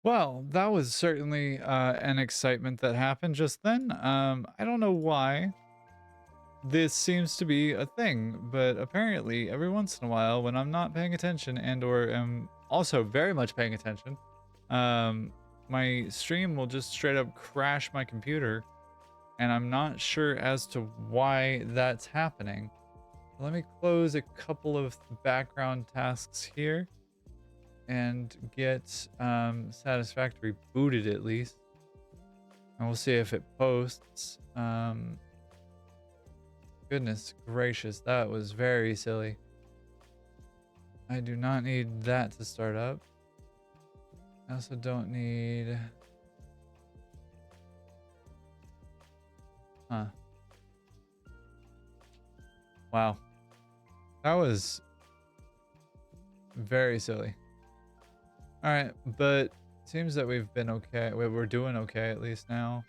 Well, that was certainly an excitement that happened just then. I don't know why this seems to be a thing, but apparently every once in a while when I'm not paying attention and or am also very much paying attention, um, my stream will just straight up crash my computer, and I'm not sure as to why that's happening. Let me close a couple of background tasks here and get Satisfactory booted at least. And we'll see if it posts. Goodness gracious, that was very silly. I do not need that to start up. I also don't need... Huh. Wow. That was very silly. Alright, but seems that we've been okay. We're doing okay at least now.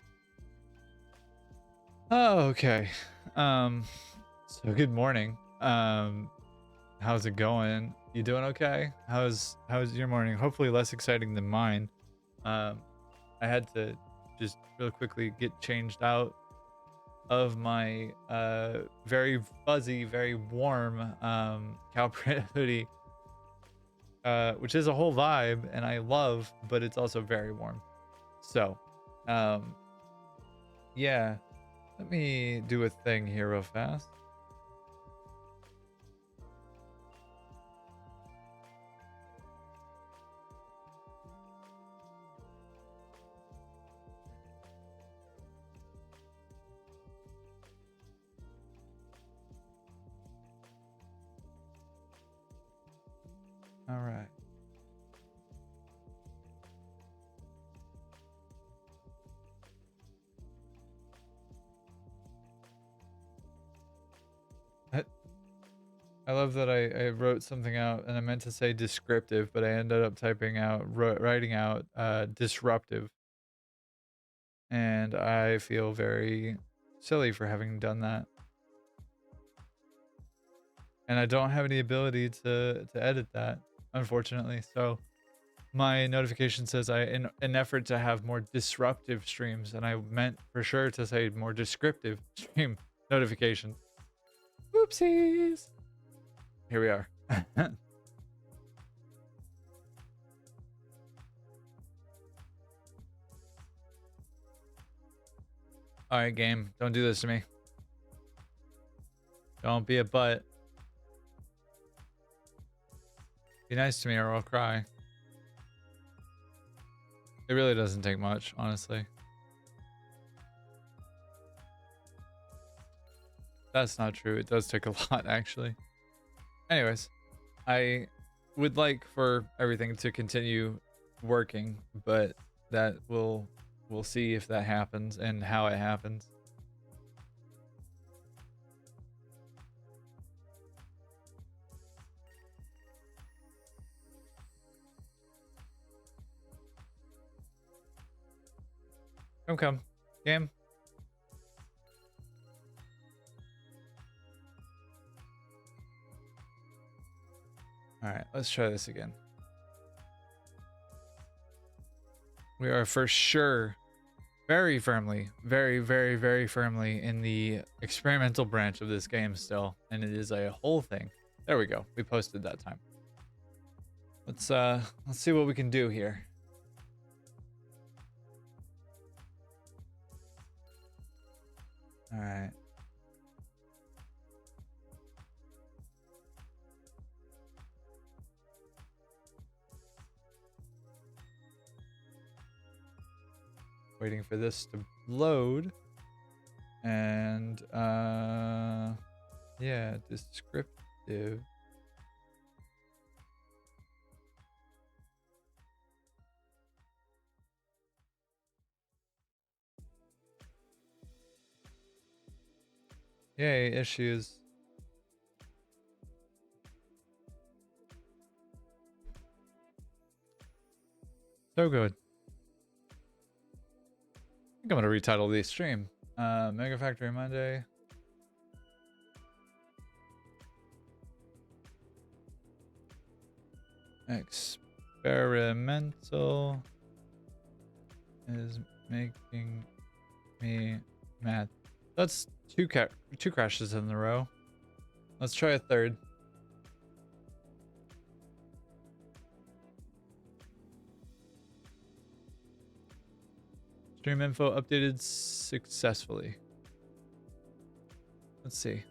Oh, okay. So good morning. How's it going? You doing okay? How's your morning? Hopefully less exciting than mine. Um, I had to just real quickly get changed out of my very fuzzy, very warm cow print hoodie, which is a whole vibe and I love, but it's also very warm. So, um, yeah, let me do a thing here real fast. All right. I, I love that I wrote something out and I meant to say descriptive, but I ended up writing out disruptive. And I feel very silly for having done that. And I don't have any ability to edit that, unfortunately. So my notification says in an effort to have more disruptive streams, and I meant for sure to say more descriptive stream notifications. Whoopsies. Here we are. All right, game. Don't do this to me. Don't be a butt. Be nice to me or I'll cry. It really doesn't take much, honestly. That's not true. It does take a lot, actually. Anyways, I would like for everything to continue working, but we'll see if that happens and how it happens. Come, game. All right, let's try this again. We are for sure very firmly, very firmly in the experimental branch of this game still, and it is a whole thing. There we go. We posted that time. Let's see what we can do here. All right. Waiting for this to load. And yeah, descriptive. Yay, issues. So good. I think I'm gonna retitle the stream. Mega Factory Monday. Experimental is making me mad. That's two crashes in a row. Let's try a third. Stream info updated successfully. Let's see.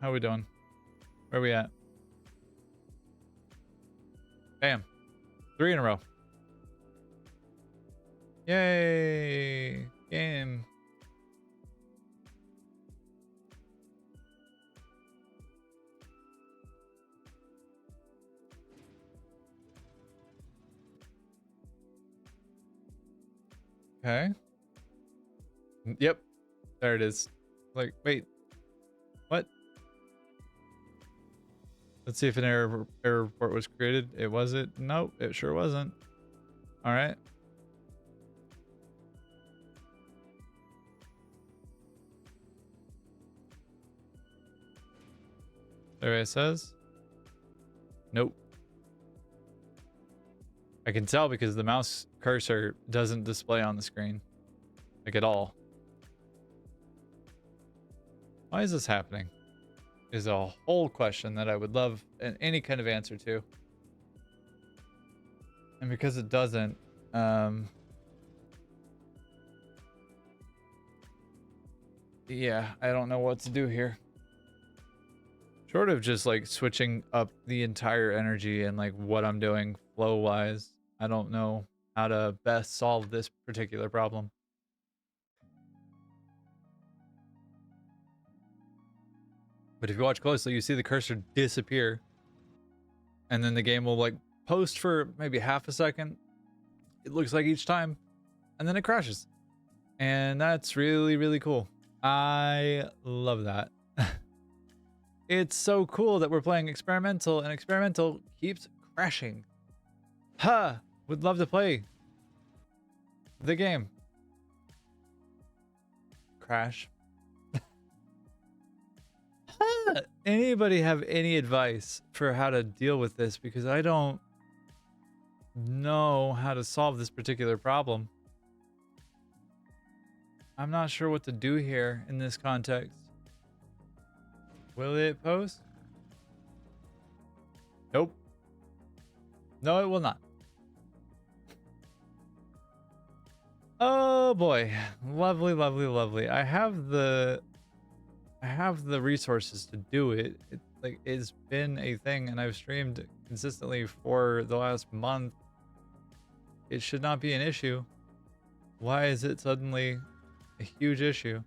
How are we doing? Where are we at? Bam. 3 in a row. Yay. Game. Okay. Yep. There it is. Like, wait. What? Let's see if an error report was created. It wasn't. Nope, it sure wasn't. All right. There it says. Nope. I can tell because the mouse cursor doesn't display on the screen. Like at all. Why is this happening? Is a whole question that I would love any kind of answer to. And because it doesn't, yeah, I don't know what to do here. Short of just like switching up the entire energy and like what I'm doing flow wise, I don't know how to best solve this particular problem. But if you watch closely, you see the cursor disappear. And then the game will like post for maybe half a second. It looks like each time. And then it crashes. And that's really, really cool. I love that. It's so cool that we're playing experimental and experimental keeps crashing. Huh. Would love to play the game. Crash. Anybody have any advice for how to deal with this? Because I don't know how to solve this particular problem. I'm not sure what to do here in this context. Will it post? Nope. No, it will not. Oh boy. Lovely, lovely, lovely. I have the resources to do it. It's been a thing and I've streamed consistently for the last month. It should not be an issue. Why is it suddenly a huge issue?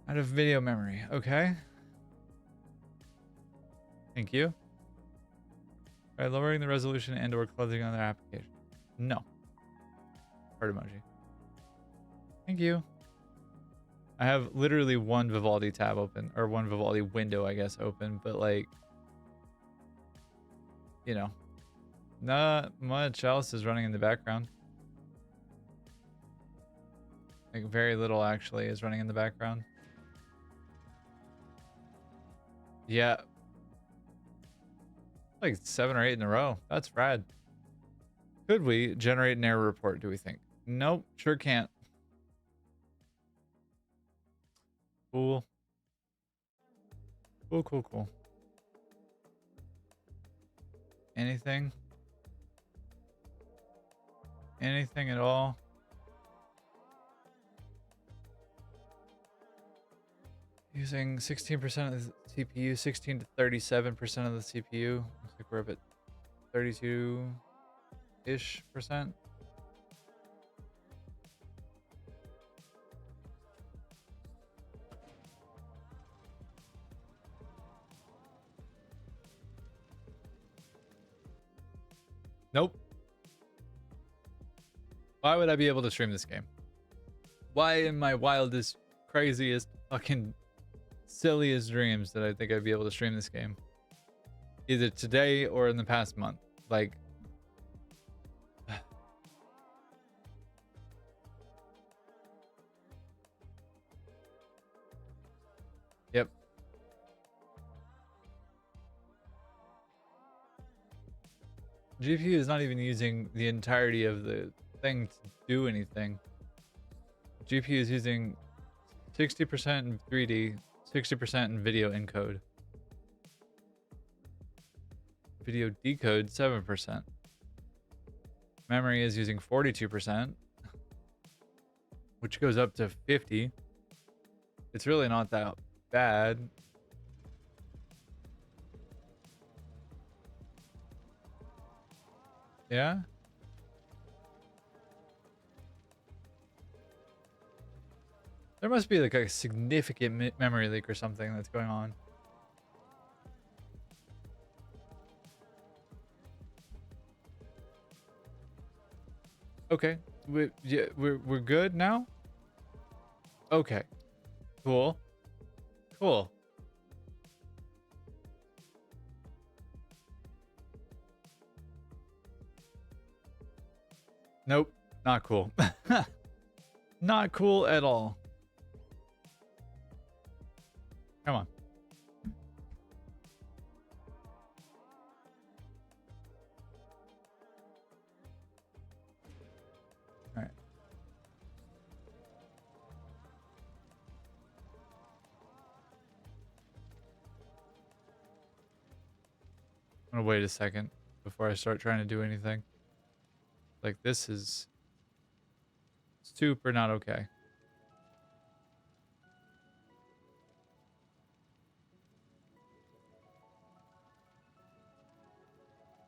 Out of video memory. Okay. Thank you. By lowering the resolution and or closing on their application. No. Heart emoji. Thank you. I have literally one Vivaldi tab open, or one Vivaldi window, I guess, open, but like, you know, not much else is running in the background. Like very little actually is running in the background. Yeah. Like 7 or 8 in a row. That's rad. Could we generate an error report, do we think? Nope, sure can't. Cool. Cool, cool, cool. Anything? Anything at all? Using 16% of the CPU, 16 to 37% of the CPU. Looks like we're up at 32-ish percent. Nope. Why would I be able to stream this game? Why in my wildest, craziest, fucking silliest dreams that I think I'd be able to stream this game. Either today or in the past month. Like, yep. GPU is not even using the entirety of the thing to do anything. GPU is using 60% in 3D, 60% in video encode. Video decode 7%. Memory is using 42%, which goes up to 50. It's really not that bad. Yeah. There must be like a significant memory leak or something that's going on. Okay, we're good now. Okay, cool, cool. Nope, not cool. Not cool at all. Come on. All right. I'm gonna wait a second before I start trying to do anything. Like, this is super not okay.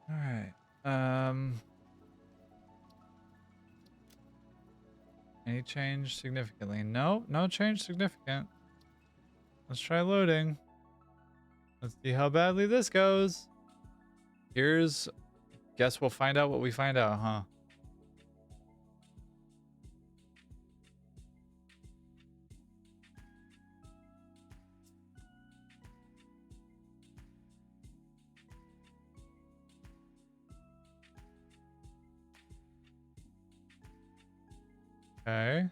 All right. Any change significantly? No, no change significant. Let's try loading. Let's see how badly this goes. Guess we'll find out what we find out, huh? Okay.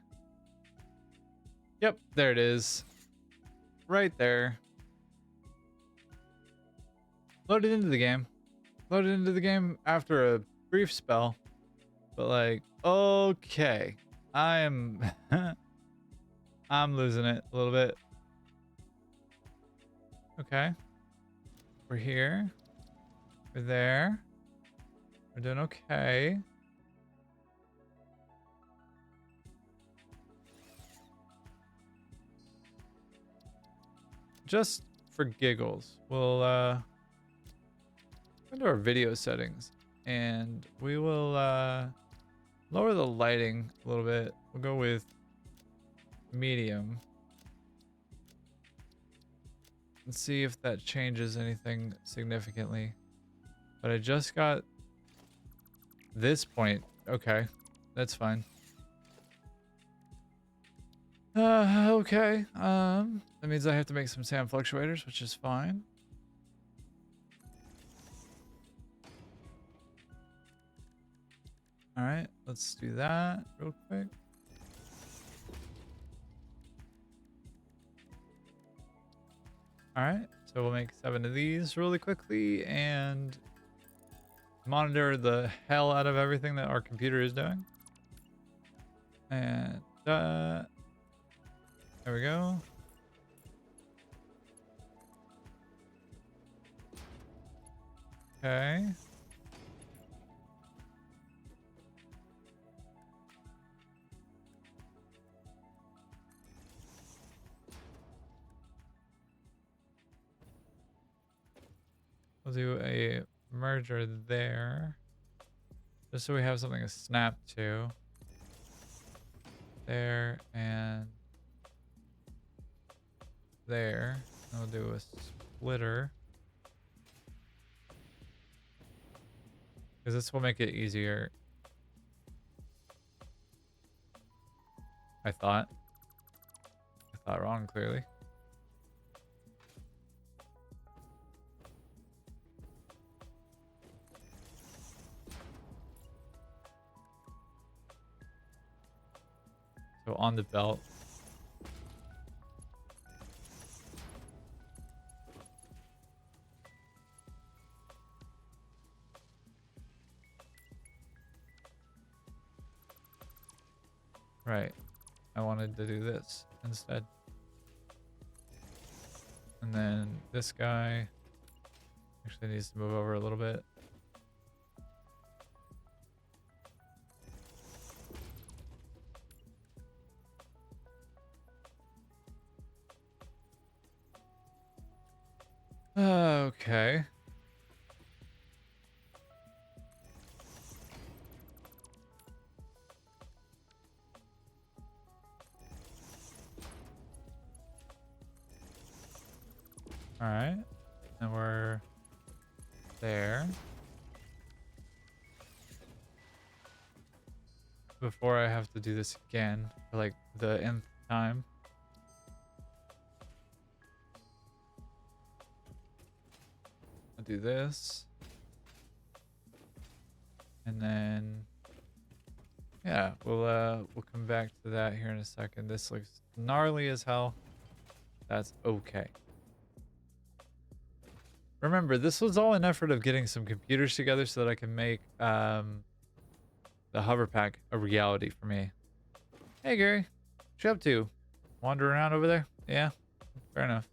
Yep, there it is. Right there. Loaded into the game. Loaded into the game after a brief spell. But like, okay. I'm losing it a little bit. Okay. We're here. We're there. We're doing okay. Just for giggles, we'll go to our video settings and we will lower the lighting a little bit. We'll go with medium. Let's see if that changes anything significantly. But I just got this point. Okay, that's fine. Okay. That means I have to make some sand fluctuators, which is fine. All right, let's do that real quick. All right, so we'll make 7 of these really quickly and monitor the hell out of everything that our computer is doing. And there we go. Okay. We'll do a merger there. Just so we have something to snap to. There and there. And we'll do a splitter. Because this will make it easier. I thought that wrong, clearly. So on the belt. Right. I wanted to do this instead. And then this guy actually needs to move over a little bit. Okay. All right. And we're there. Before I have to do this again for like the nth time. I'll do this. And then yeah, we'll come back to that here in a second. This looks gnarly as hell. That's okay. Remember, this was all an effort of getting some computers together so that I can make the hover pack a reality for me. Hey Gary, what you up to? Wander around over there? Yeah, fair enough.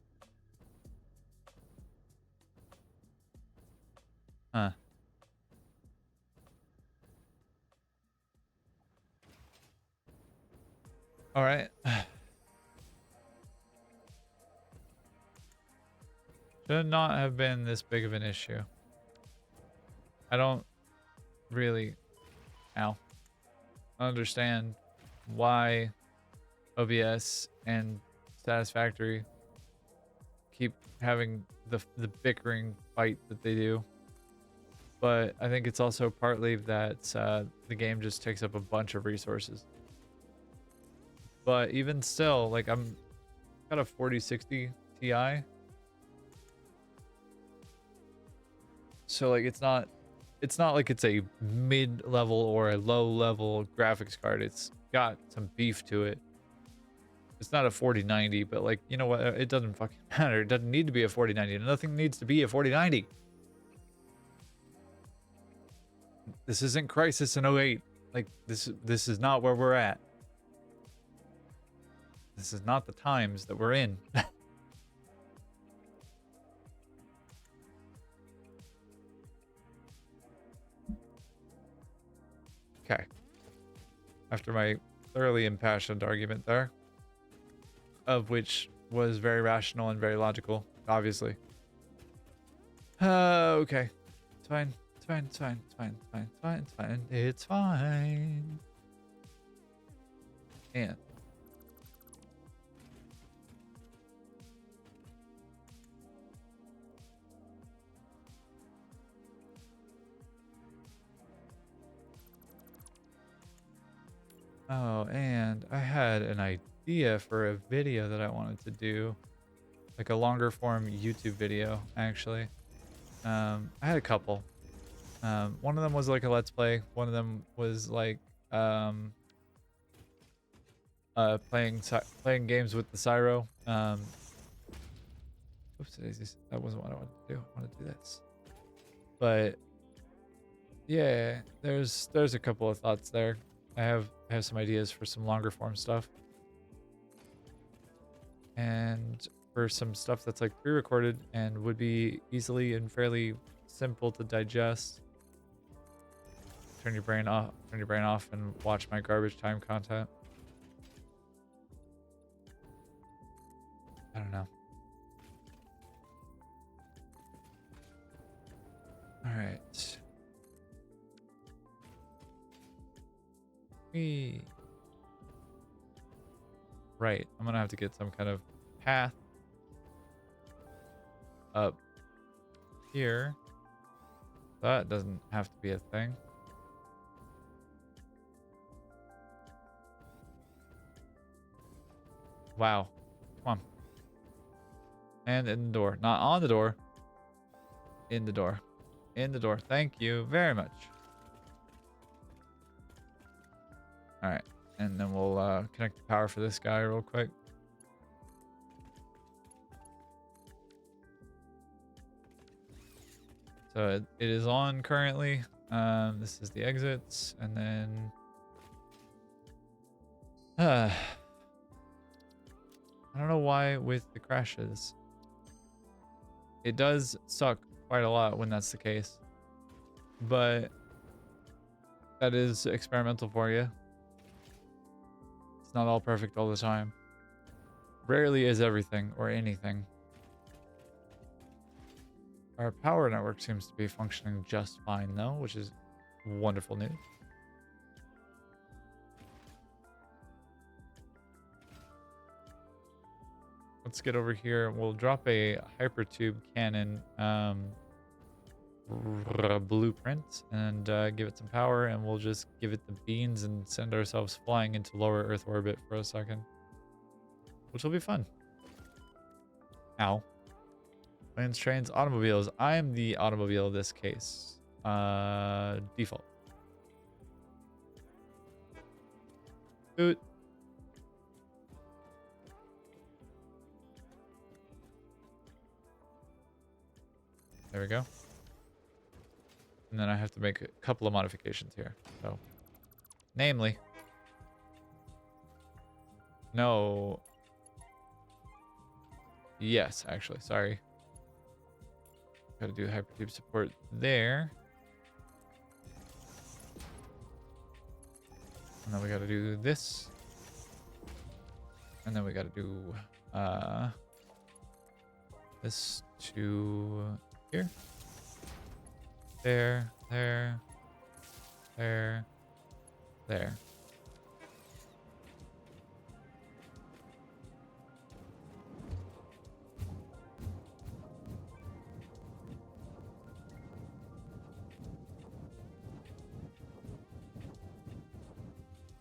Huh. All right. Should not have been this big of an issue. I don't really understand why OBS and Satisfactory keep having the bickering fight that they do. But I think it's also partly that the game just takes up a bunch of resources. But even still, like I'm got a 4060 Ti. So like it's not like it's a mid-level or a low-level graphics card. It's got some beef to it. It's not a 4090, but like, you know what? It doesn't fucking matter. It doesn't need to be a 4090. Nothing needs to be a 4090. This isn't Crisis in 08. Like this is not where we're at. This is not the times that we're in. Okay. After my thoroughly impassioned argument there, of which was very rational and very logical, obviously. Okay. It's fine. It's fine. It's fine. It's fine. It's fine. It's fine. It's fine. It's fine. And oh, and I had an idea for a video that I wanted to do, like a longer form YouTube video, actually. I had a couple. One of them was like a let's play. One of them was like playing games with the Cyro. Oops, daisies. That wasn't what I wanted to do. I wanted to do this. But yeah, there's a couple of thoughts there. I have some ideas for some longer form stuff. And for some stuff that's like pre-recorded and would be easily and fairly simple to digest. Turn your brain off and watch my garbage time content. I don't know. All right. Right. I'm gonna have to get some kind of path up here. That doesn't have to be a thing. Wow. Come on. And in the door. Not on the door. In the door. In the door. Thank you very much. Alright. And then we'll connect the power for this guy real quick. So it is on currently. This is the exits. And then... I don't know why with the crashes. It does suck quite a lot when that's the case. But that is experimental for you. It's not all perfect all the time. Rarely is everything or anything. Our power network seems to be functioning just fine though, which is wonderful news. Let's get over here. We'll drop a hypertube cannon blueprint and give it some power, and we'll just give it the beans and send ourselves flying into lower Earth orbit for a second, which will be fun. Ow. Planes, trains, automobiles. I am the automobile in this case. Default. Boot. There we go. And then I have to make a couple of modifications here. So, namely, no. Yes, actually, sorry. Got to do hypertube support there. And then we got to do this. And then we got to do this to here. There, there, there, there.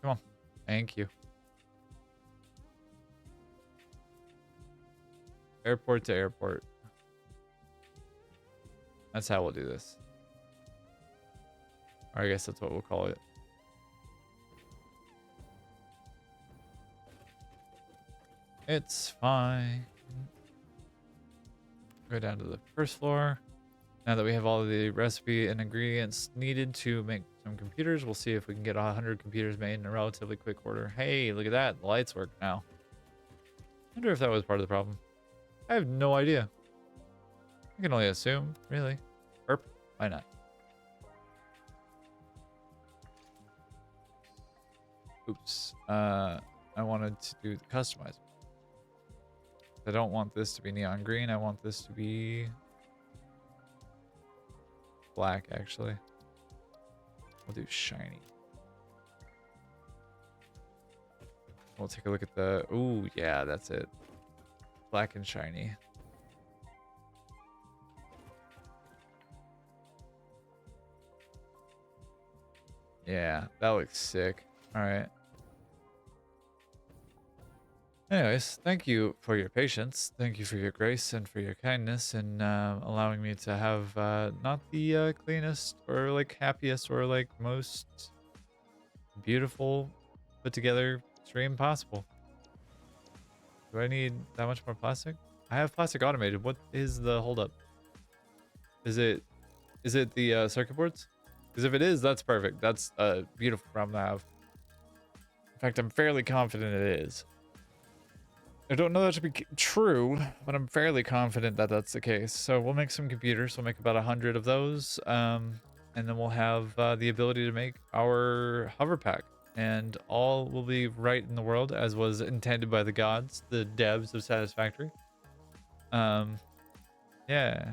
Come on. Thank you. Airport to airport. That's how we'll do this. Or I guess that's what we'll call it. It's fine. Go down to the first floor. Now that we have all of the recipe and ingredients needed to make some computers, we'll see if we can get 100 computers made in a relatively quick order. Hey, look at that. The lights work now. I wonder if that was part of the problem. I have no idea. I can only assume, really. Erp, why not? Oops. I wanted to do the customize. I don't want this to be neon green. I want this to be black, actually. We'll do shiny. We'll take a look at the... Ooh, yeah, that's it. Black and shiny. Yeah, that looks sick. All right. Anyways, thank you for your patience. Thank you for your grace and for your kindness in allowing me to have not the cleanest or like happiest or like most beautiful put together stream possible. Do I need that much more plastic? I have plastic automated. What is the holdup? Is it the circuit boards? Because if it is, that's perfect. That's a beautiful problem to have. In fact, I'm fairly confident it is. I don't know that to be true, but I'm fairly confident that that's the case. So we'll make some computers. We'll make about 100 of those. And then we'll have the ability to make our hover pack. And all will be right in the world as was intended by the gods, the devs of Satisfactory. Yeah.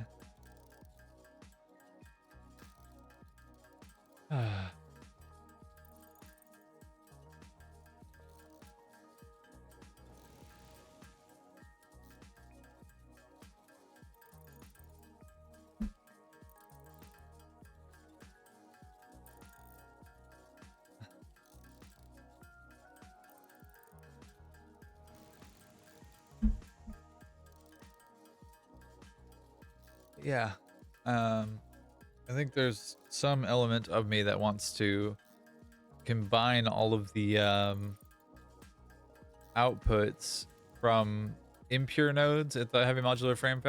yeah, I think there's some element of me that wants to combine all of the outputs from impure nodes at the heavy modular frame.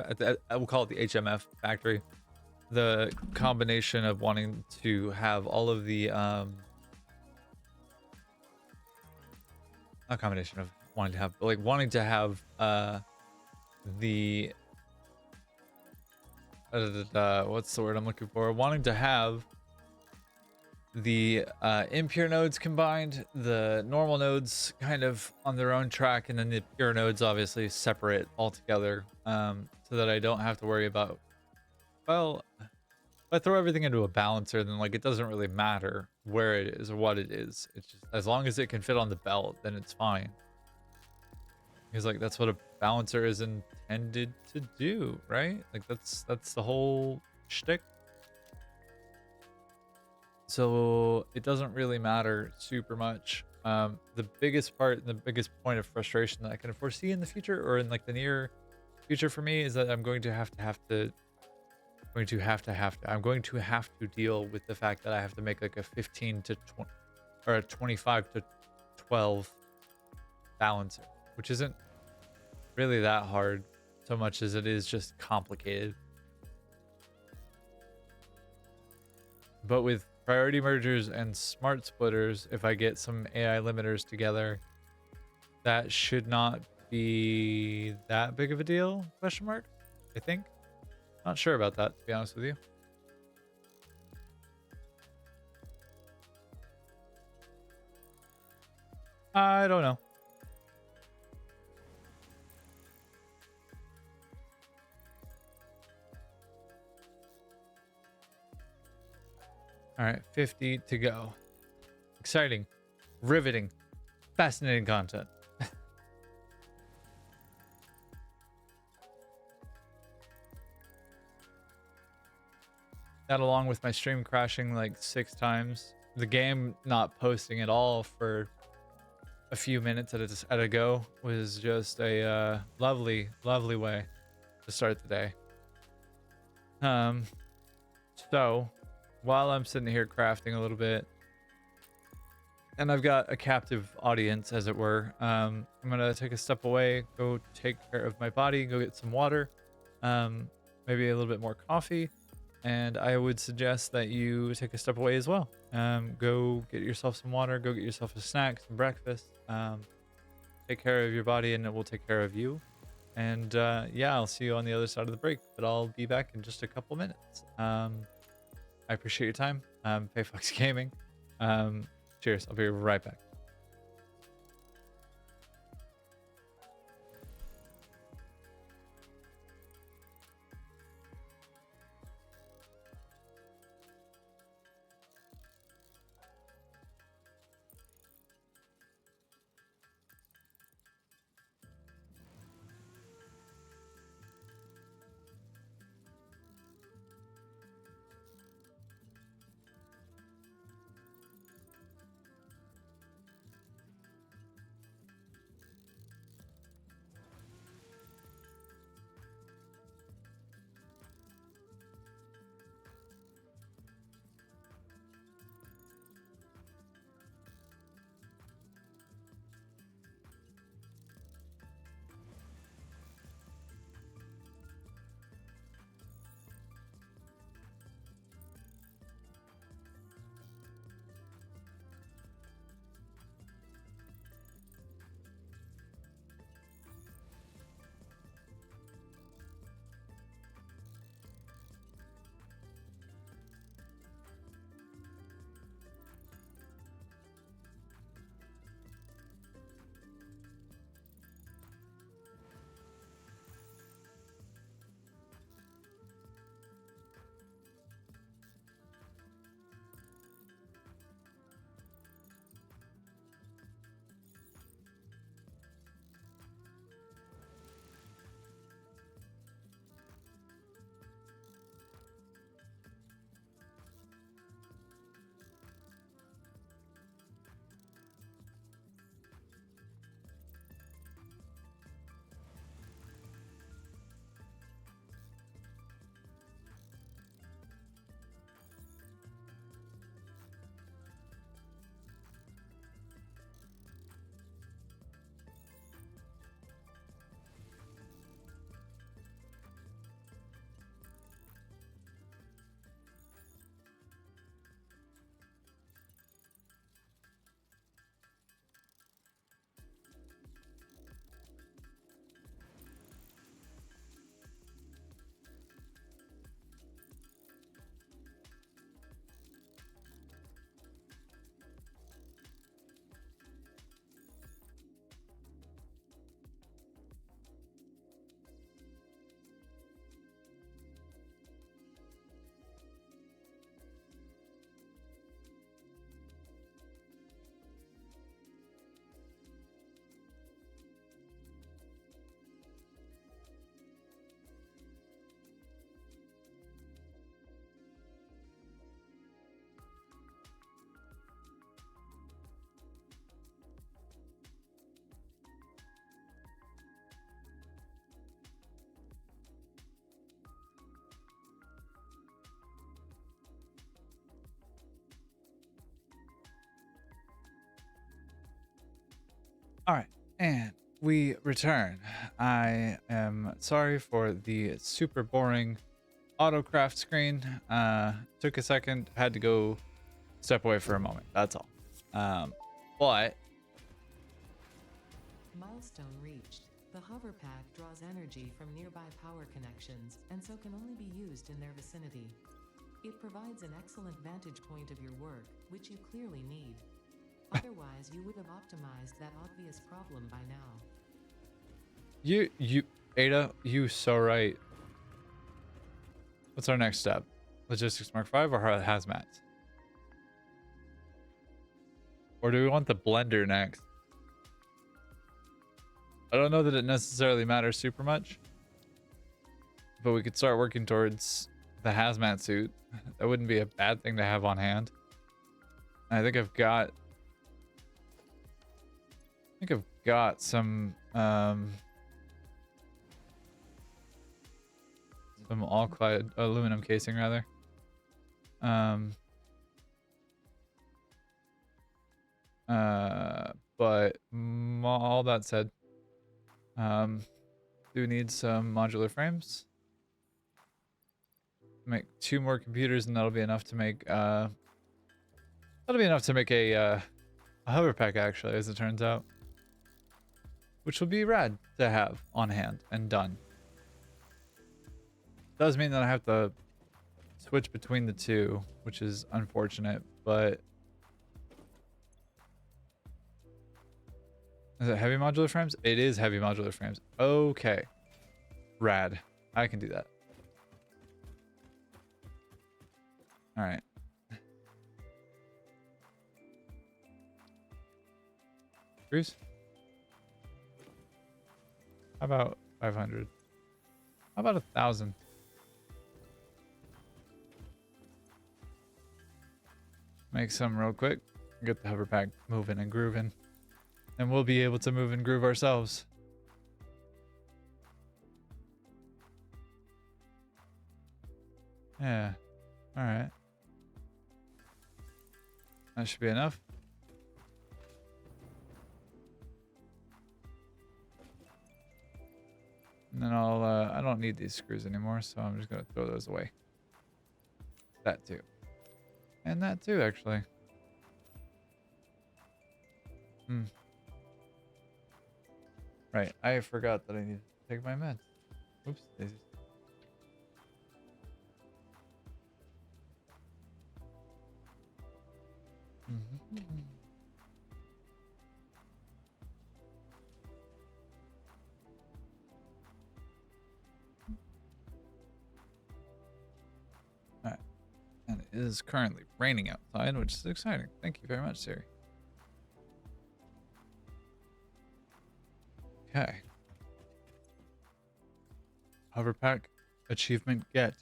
I will call it the HMF factory. The combination of wanting to have all of the not combination of wanting to have, but like wanting to have the what's the word I'm looking for? Wanting to have the impure nodes combined, the normal nodes kind of on their own track, and then the pure nodes obviously separate altogether, so that I don't have to worry about, well, if I throw everything into a balancer, then like it doesn't really matter where it is or what it is. It's just as long as it can fit on the belt, then it's fine. Because like that's what a balancer is intended to do, right? Like that's the whole shtick. So it doesn't really matter super much. The biggest part, the biggest point of frustration that I can foresee in the future, or in like the near future for me, is that I'm going to have to deal with the fact that I have to make like a 15 to 20 or a 25 to 12 balancer, which isn't really that hard so much as it is just complicated. But with priority mergers and smart splitters, if I get some AI limiters together, that should not be that big of a deal, question mark, I think. Not sure about that, to be honest with you. I don't know. All right, 50 to go. Exciting, riveting, fascinating content. That, along with my stream crashing like 6 times, the game not posting at all for a few minutes at a go, was just a lovely way to start the day. So while I'm sitting here crafting a little bit, and I've got a captive audience, as it were, I'm gonna take a step away, go take care of my body, go get some water, maybe a little bit more coffee, and I would suggest that you take a step away as well. Go get yourself some water, go get yourself a snack, some breakfast, take care of your body, and it will take care of you. And yeah, I'll see you on the other side of the break, but I'll be back in just a couple minutes. I appreciate your time. Payfox Gaming. Cheers. I'll be right back. All right, and we return. I am sorry for the super boring autocraft screen. Took a second, had to go step away for a moment. That's all. But Milestone reached. The hover pack draws energy from nearby power connections and so can only be used in their vicinity. It provides an excellent vantage point of your work, which you clearly need. Otherwise, you would have optimized that obvious problem by now. Ada, you so right. What's our next step? Logistics Mark 5 or hazmat? Or do we want the blender next? I don't know that it necessarily matters super much, but we could start working towards the hazmat suit. That wouldn't be a bad thing to have on hand. I think I've got some all-clad aluminum casing rather. But all that said, do need some modular frames. Make 2 more computers, and that'll be enough to make a hover pack, actually, as it turns out, which will be rad to have on hand and done. Does mean that I have to switch between the two, which is unfortunate, but is it heavy modular frames? It is heavy modular frames. Okay. Rad. I can do that. All right. Bruce? How about 500? How about 1,000? Make some real quick. Get the hover pack moving and grooving. And we'll be able to move and groove ourselves. Yeah. All right. That should be enough. And then I don't need these screws anymore, so I'm just going to throw those away. That too. And that too, actually. Right, I forgot that I need to take my meds. Oops, daisies. Alright. And it is currently raining outside, which is exciting. Thank you very much, Siri. Okay. Hoverpack achievement get.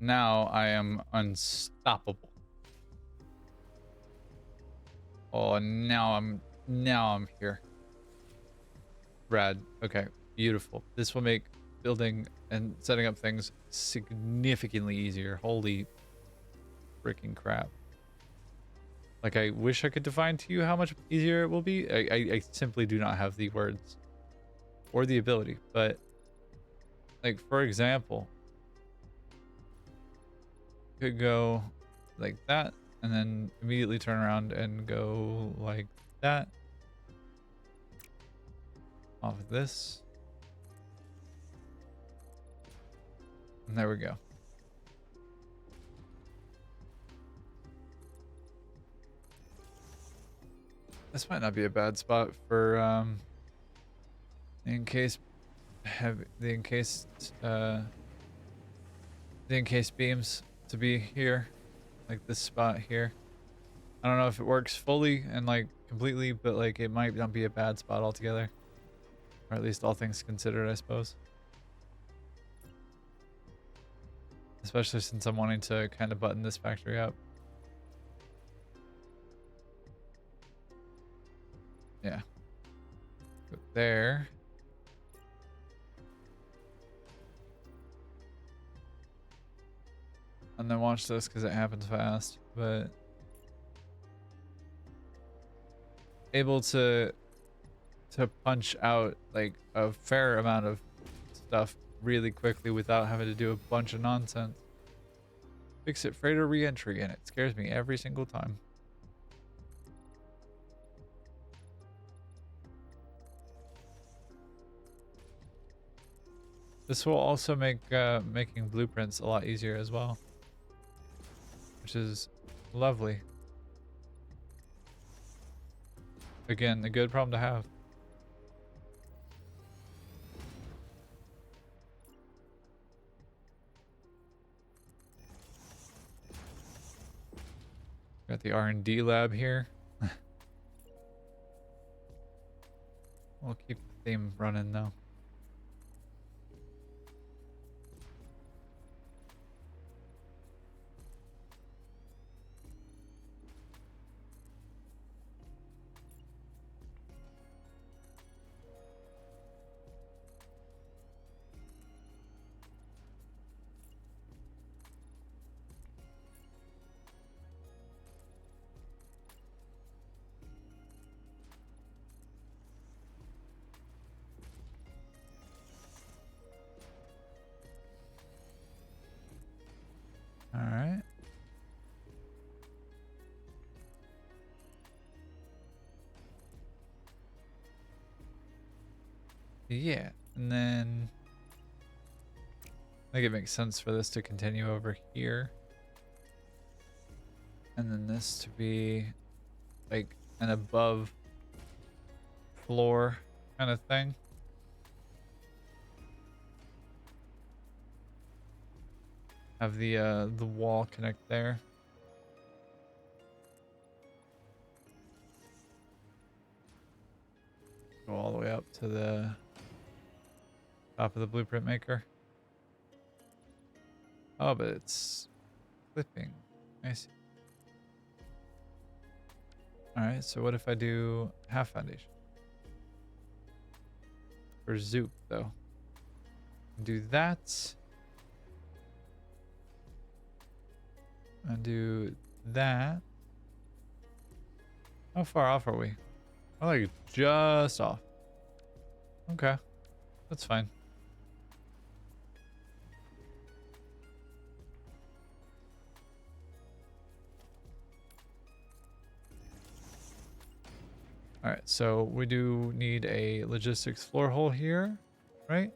Now I am unstoppable. Oh, now I'm here. Rad. Okay, beautiful. This will make building and setting up things significantly easier. Holy freaking crap. Like, I wish I could define to you how much easier it will be. I simply do not have the words or the ability. But, like, for example, could go like that and then immediately turn around and go like that. Off of this. And there we go. This might not be a bad spot for the encased beams to be here, like this spot here. I don't know if it works fully and like completely, but like it might not be a bad spot altogether, or at least all things considered, I suppose. Especially since I'm wanting to kind of button this factory up. Yeah. Go there. and then watch this because it happens fast. But able to punch out like a fair amount of stuff really quickly without having to do a bunch of nonsense. Fix it freighter re-entry, and it scares me every single time. This will also make making blueprints a lot easier as well, which is lovely. Again, a good problem to have. Got the R&D lab here. We'll keep the theme running though. All right. Yeah, and then I think it makes sense for this to continue over here. And then this to be like an above floor kind of thing. Have the wall connect there. Go all the way up to the top of the blueprint maker. Oh, but it's clipping. I see. Alright, so what if I do half foundation? For Zoop, though. Do that. And do that. How far off are we? I like just off. Okay, that's fine. All right, so we do need a logistics floor hole here, right?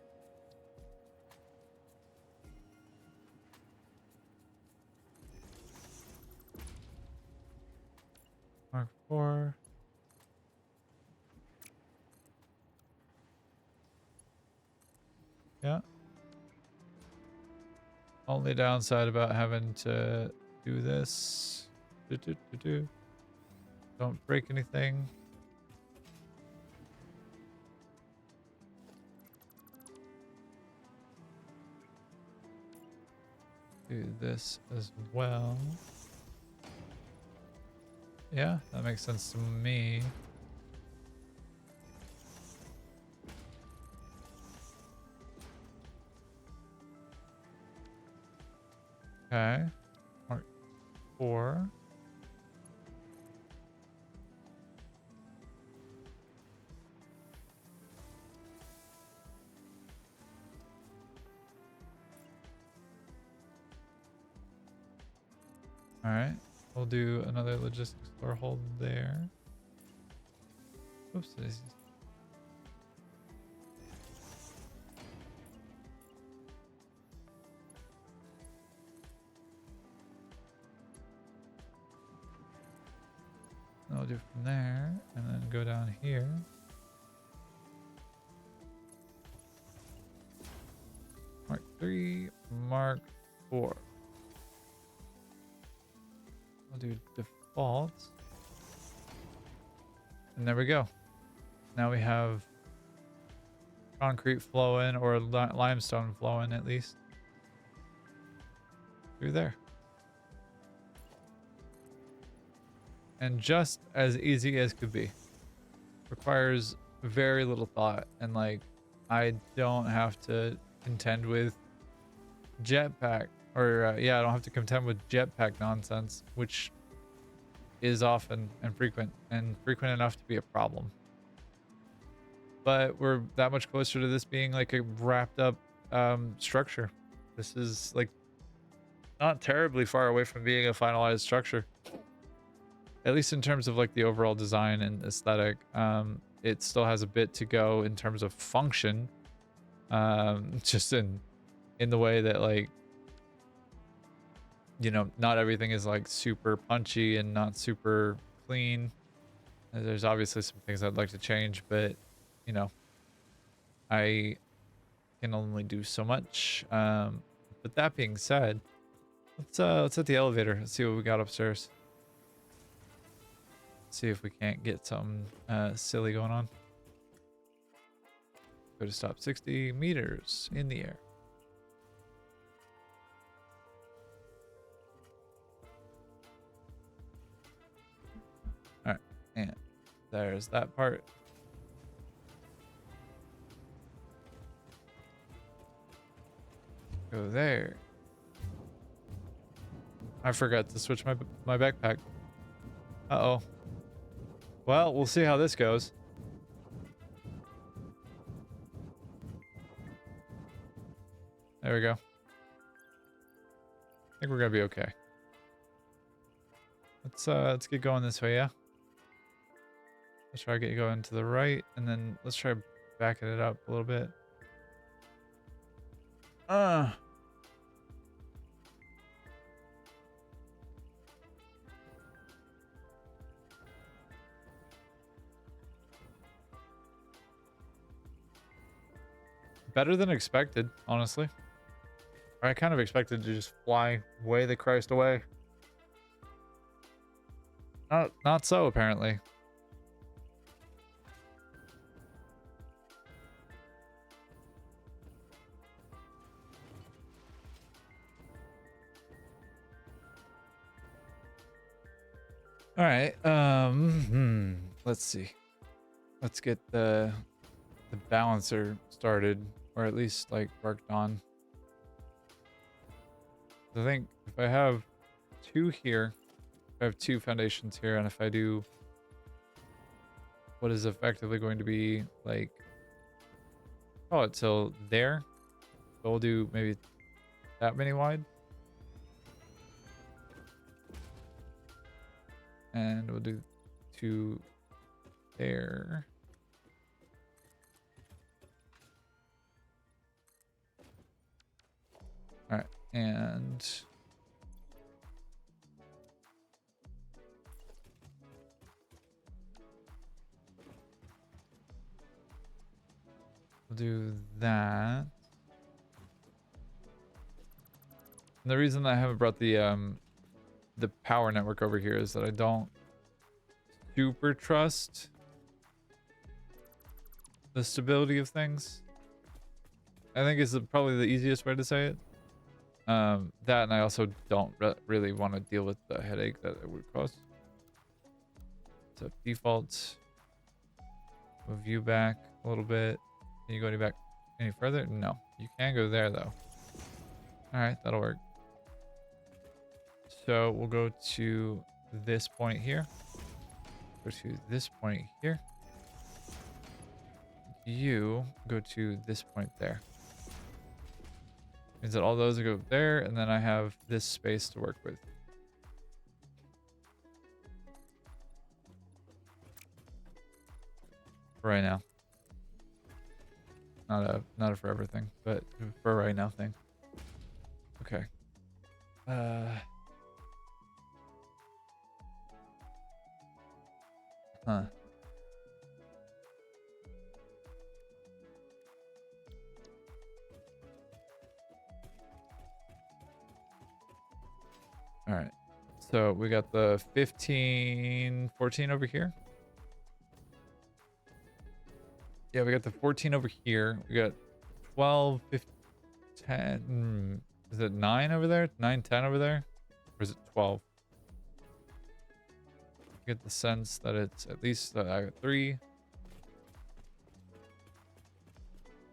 Mark 4. Yeah. Only downside about having to do this. Don't break anything. Do this as well. Yeah, that makes sense to me. Okay. Mark 4. All right. We'll do another logistics floor hold there. Oops. I'll do from there and then go down here. Mark 3, Mark 4. I'll do default. And there we go. Now we have concrete flowing, or limestone flowing at least, through there. And just as easy as could be. Requires very little thought, and like I don't have to contend with jetpack Or, yeah, I don't have to contend with jetpack nonsense, which is often and frequent enough to be a problem. But we're that much closer to this being like a wrapped up structure. This is like not terribly far away from being a finalized structure. At least in terms of like the overall design and aesthetic. It still has a bit to go in terms of function. Just in the way that, like, you know, not everything is like super punchy and not super clean. There's obviously some things I'd like to change, but you know, I can only do so much. But that being said, let's hit the elevator. Let's see what we got upstairs. See if we can't get something silly going on. Go to stop 60 meters in the air. All right, and there's that part. Go there. I forgot to switch my backpack. Uh-oh. Well, we'll see how this goes. There we go. I think we're gonna be okay. Let's get going this way, yeah? Let's try to get going to the right, and then let's try backing it up a little bit. Better than expected, honestly. I kind of expected to just fly way the Christ away. Not so, apparently. All right. Let's see. Let's get the balancer started, or at least like worked on. I think if I have two here, I have two foundations here, and if I do what is effectively going to be like, call it till there, so we'll do maybe that many wide, and we'll do two there. All right, and we'll do that. And the reason I haven't brought the power network over here is that I don't super trust the stability of things. I think is probably the easiest way to say it. That, and I also don't really want to deal with the headache that it would cause. So default, move you back a little bit. Can you go any back any further? No, you can go there though. All right, that'll work. So we'll go to this point here. Go to this point here. You go to this point there. Means that all those go there, and then I have this space to work with. For right now. Not a for everything, but for right now thing. Okay. Huh. All right. So we got the 15, 14 over here. Yeah, we got the 14 over here. We got 12, 15, 10. Is it 9 over there? 9, 10 over there? Or is it 12? I get the sense that it's at least I got 3,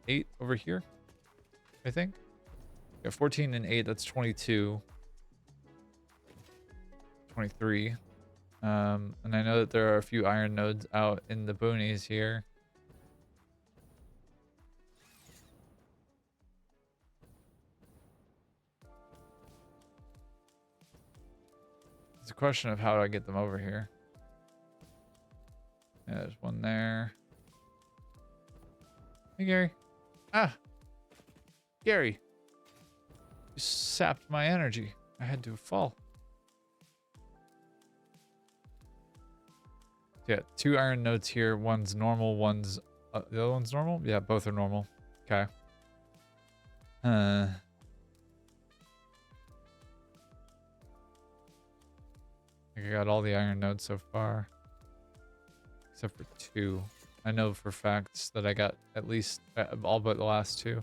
8 over here, I think. Got 14 and 8, that's 22. 23. And I know that there are a few iron nodes out in the boonies here. It's a question of how do I get them over here. Yeah, there's one there. Hey, Gary. Ah! Gary! You sapped my energy. I had to fall. Yeah, 2 iron nodes here. One's normal, one's... the other one's normal? Yeah, both are normal. Okay. I think I got all the iron nodes so far. Except for 2. I know for facts that I got at least all but the last 2.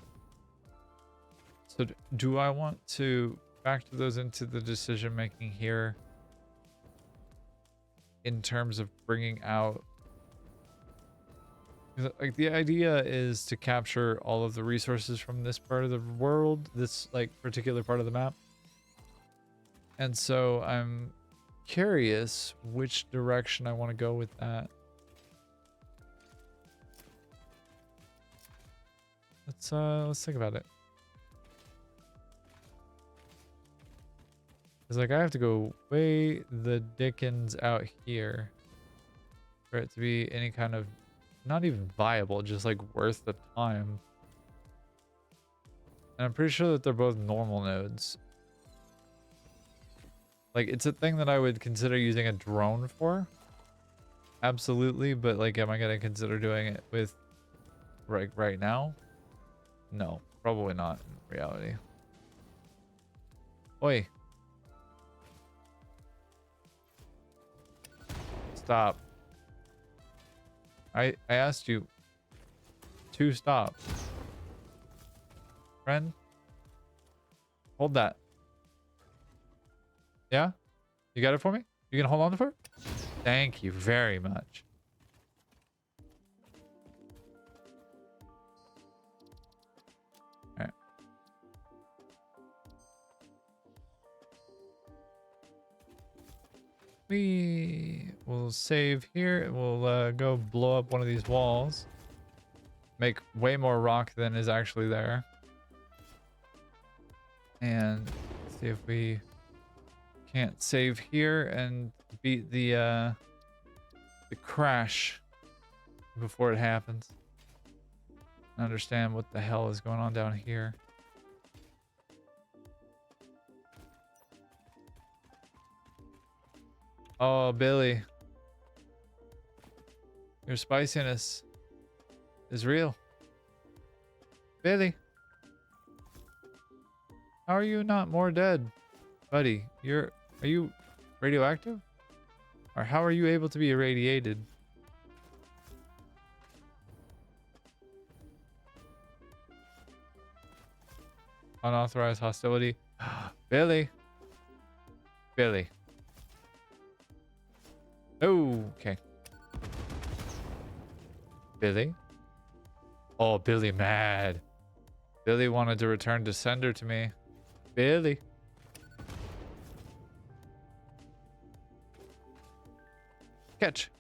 So do I want to factor those into the decision making here in terms of bringing out, like, the idea is to capture all of the resources from this part of the world, this like particular part of the map. And so I'm curious which direction I want to go with that. Let's think about it. It's like I have to go way the dickens out here for it to be any kind of, not even viable, just like worth the time. And I'm pretty sure that they're both normal nodes. Like, it's a thing that I would consider using a drone for. Absolutely, but like, am I gonna consider doing it with right now? No, probably not in reality. Oi. Stop. I asked you to stop. Friend? Hold that. Yeah? You got it for me? You gonna hold on to it? Thank you very much. Alright. We will save here. We'll go blow up one of these walls. Make way more rock than is actually there. And see if we can't save here and beat the crash before it happens. Understand what the hell is going on down here. Oh, Billy. Your spiciness is real. Billy. How are you not more dead? Buddy, are you radioactive? Or how are you able to be irradiated? Unauthorized hostility. Billy. Billy. Oh, okay. Billy? Oh, Billy mad. Billy wanted to return to sender to me. Billy. Catch.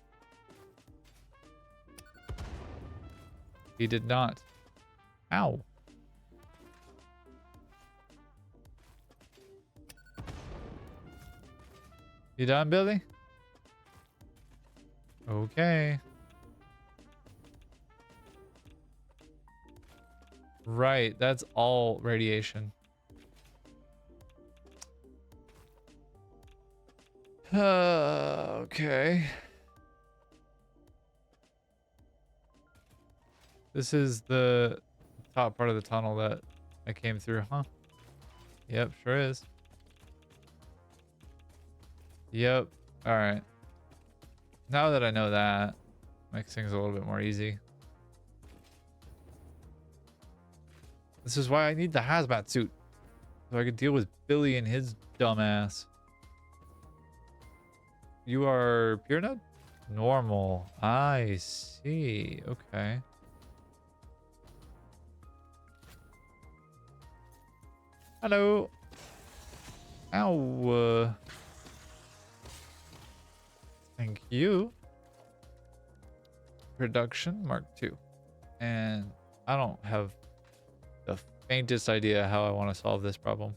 He did not. Ow. You done, Billy? Okay. Right, that's all radiation. Okay. This is the top part of the tunnel that I came through, huh? Yep, sure is. Yep. All right. Now that I know that, makes things a little bit more easy. This is why I need the hazmat suit, so I can deal with Billy and his dumbass. You are pure node? Normal. I see. Okay. Hello. Ow. Thank you. Production Mark II. And I don't have the faintest idea how I want to solve this problem.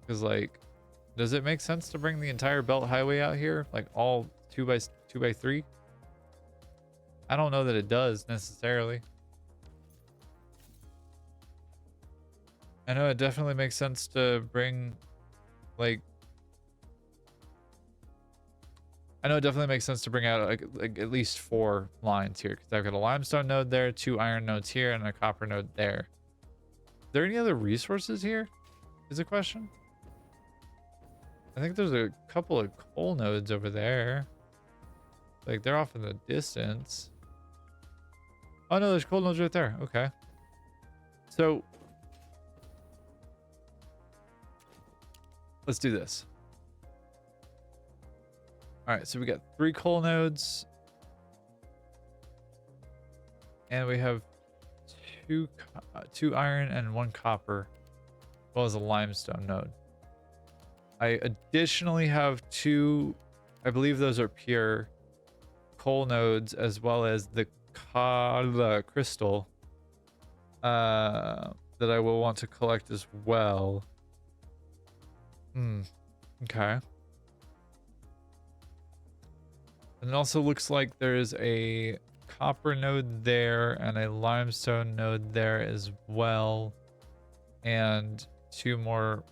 Because, like, does it make sense to bring the entire belt highway out here? Like, all 2x3? I don't know that it does necessarily. I know it definitely makes sense to bring, like, I know it definitely makes sense to bring out like at least 4 lines here, because I've got a limestone node there, 2 iron nodes here, and a copper node there. Are there any other resources here? Is a question. I think there's a couple of coal nodes over there. Like, they're off in the distance. Oh no, there's coal nodes right there. Okay. So let's do this. All right, so we got 3 coal nodes, and we have 2 iron and 1 copper, as well as a limestone node. I additionally have 2, I believe those are pure coal nodes, as well as the crystal that I will want to collect as well. Okay. And it also looks like there's a copper node there and a limestone node there as well, and 2 more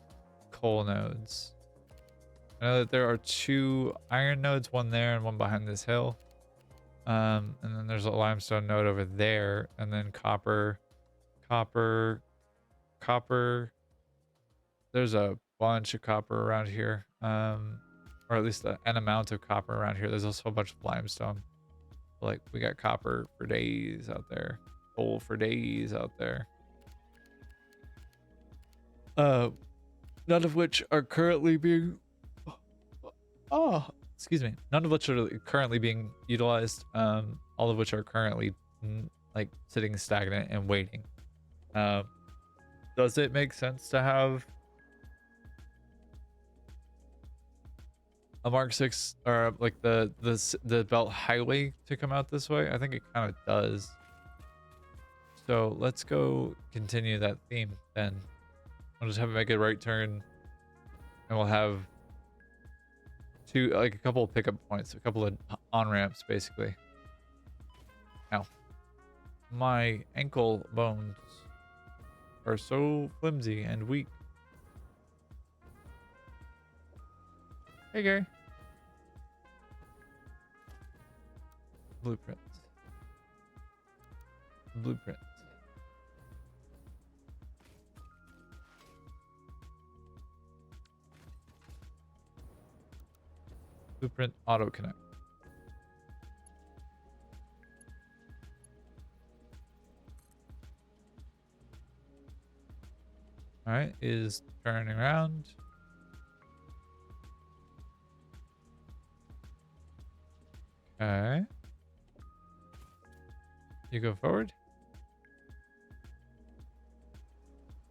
coal nodes. I know that there are 2 iron nodes, one there and one behind this hill. And then there's a limestone node over there, and then copper. There's a bunch of copper around here. Or at least an amount of copper around here. There's also a bunch of limestone. Like, we got copper for days out there. Coal for days out there. None of which are currently being excuse me. None of which are currently being utilized. All of which are currently like sitting stagnant and waiting. Does it make sense to have a Mark 6 or like the belt highway to come out this way? I think it kind of does. So let's go continue that theme then. We'll just have it make a right turn, and we'll have a couple of pickup points, a couple of on ramps basically. Ow. My ankle bones are so flimsy and weak. Hey Gary. Blueprints. Blueprint auto connect. All right, is turning around. Okay. You go forward.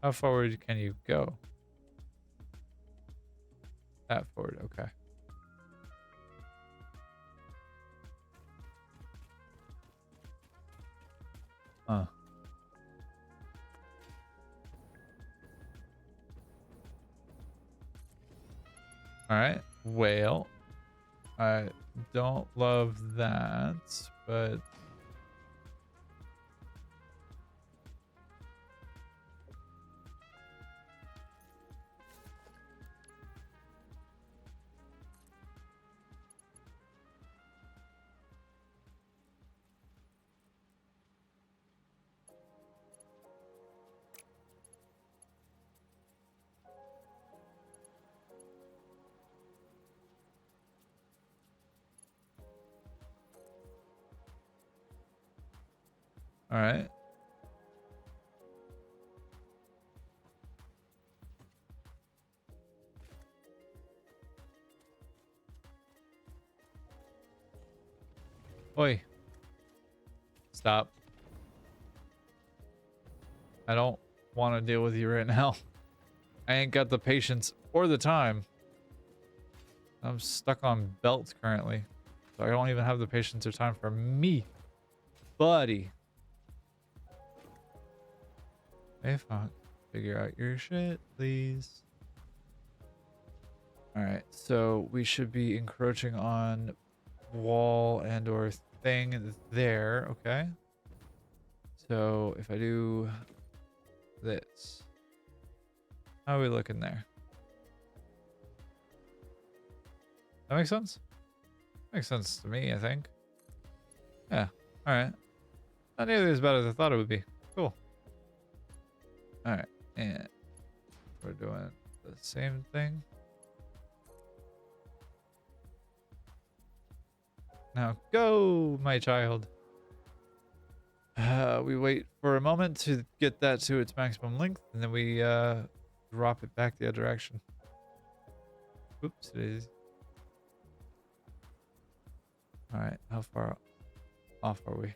How forward can you go? That forward, okay. Huh. All right, whale. I don't love that, but all right. Oi. Stop. I don't want to deal with you right now. I ain't got the patience or the time. I'm stuck on belts currently. So I don't even have the patience or time for me. Buddy. Hey, fuck. Figure out your shit, please. Alright, so we should be encroaching on wall and or thing there, okay? So if I do this, how are we looking there? That makes sense? Makes sense to me, I think. Yeah, alright. Not nearly as bad as I thought it would be. Cool. Alright, and we're doing the same thing. Now go, my child. We wait for a moment to get that to its maximum length, and then we drop it back the other direction. Oops, it is. Alright, how far off are we?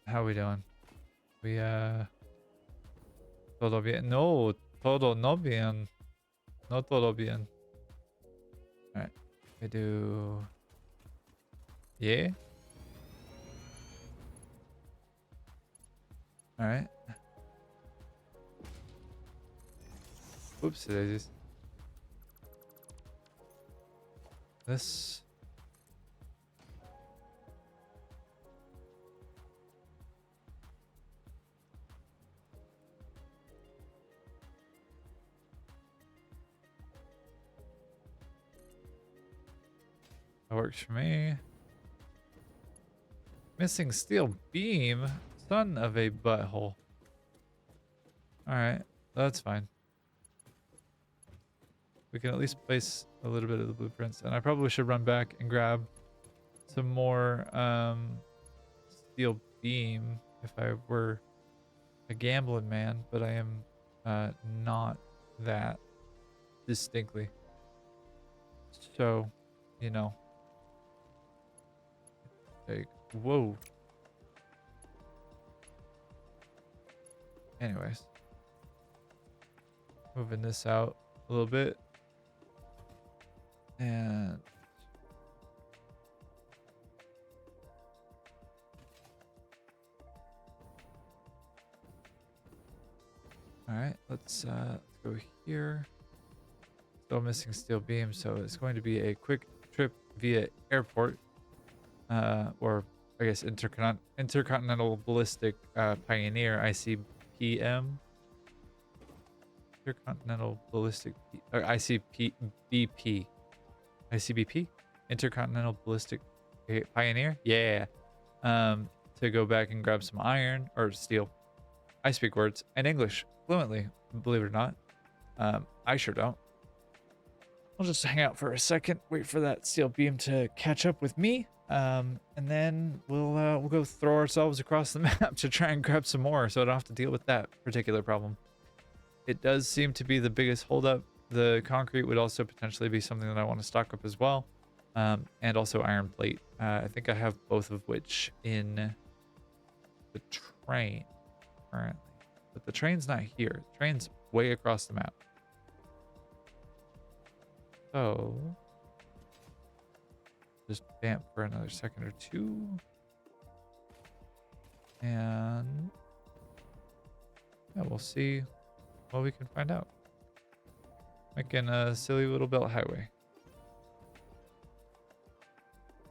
How are we doing? We todo bien. No, todo no bien. No todo bien. Alright. We do. Yeah. Alright. Oops, daisies. This. That works for me. Missing steel beam. Son of a butthole. Alright, that's fine. We can at least place a little bit of the blueprints. And I probably should run back and grab some more steel beam if I were a gambling man, but I am not that distinctly. So, you know. Like, whoa. Anyways. Moving this out a little bit. And all right, let's go here. Still missing steel beam, so it's going to be a quick trip via airport, or I guess intercontinental ballistic pioneer ICPM. Intercontinental ballistic ICBP. ICBP? Intercontinental ballistic pioneer? Yeah. To go back and grab some iron or steel. I speak words and English fluently, believe it or not. I sure don't. I'll just hang out for a second, wait for that steel beam to catch up with me, and then we'll go throw ourselves across the map to try and grab some more, so I don't have to deal with that particular problem. It does seem to be the biggest holdup. The concrete would also potentially be something that I want to stock up as well, and also iron plate. I think I have both of which in the train currently, but the train's not here. The train's way across the map. So just vamp for another second or two, and yeah, we'll see what we can find out. Making a silly little belt highway.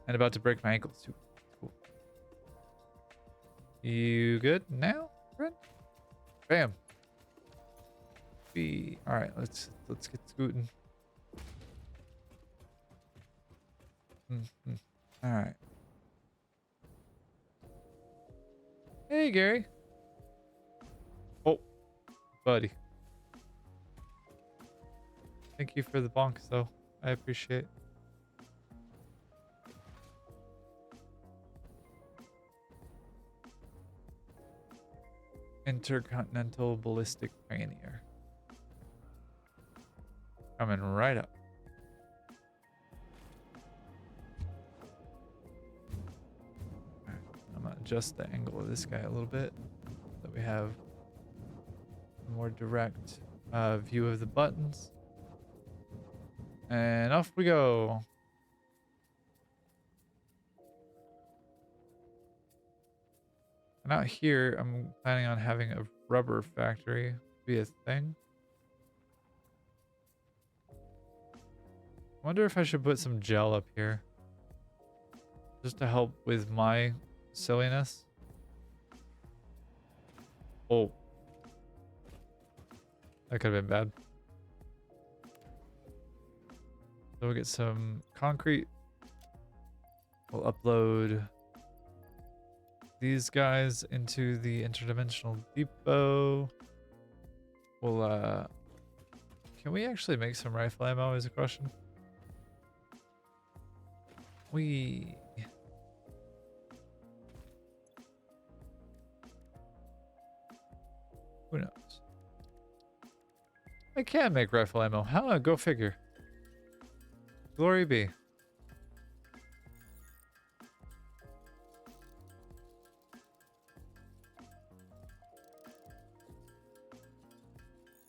And about to break my ankles too. Cool. You good now, friend? Bam. All right, let's get scooting. All right. Hey, Gary. Oh, buddy. Thank you for the bonks, though. I appreciate it. Intercontinental ballistic pioneer. Coming right up. adjust the angle of this guy a little bit so that we have a more direct view of the buttons. And off we go. And out here, I'm planning on having a rubber factory be a thing. I wonder if I should put some gel up here. Just to help with my silliness. Oh. That could have been bad. So we'll get some concrete. We'll upload these guys into the interdimensional depot. We'll, can we actually make some rifle ammo is a question. Who knows? I can make rifle ammo. How? Go figure. Glory be.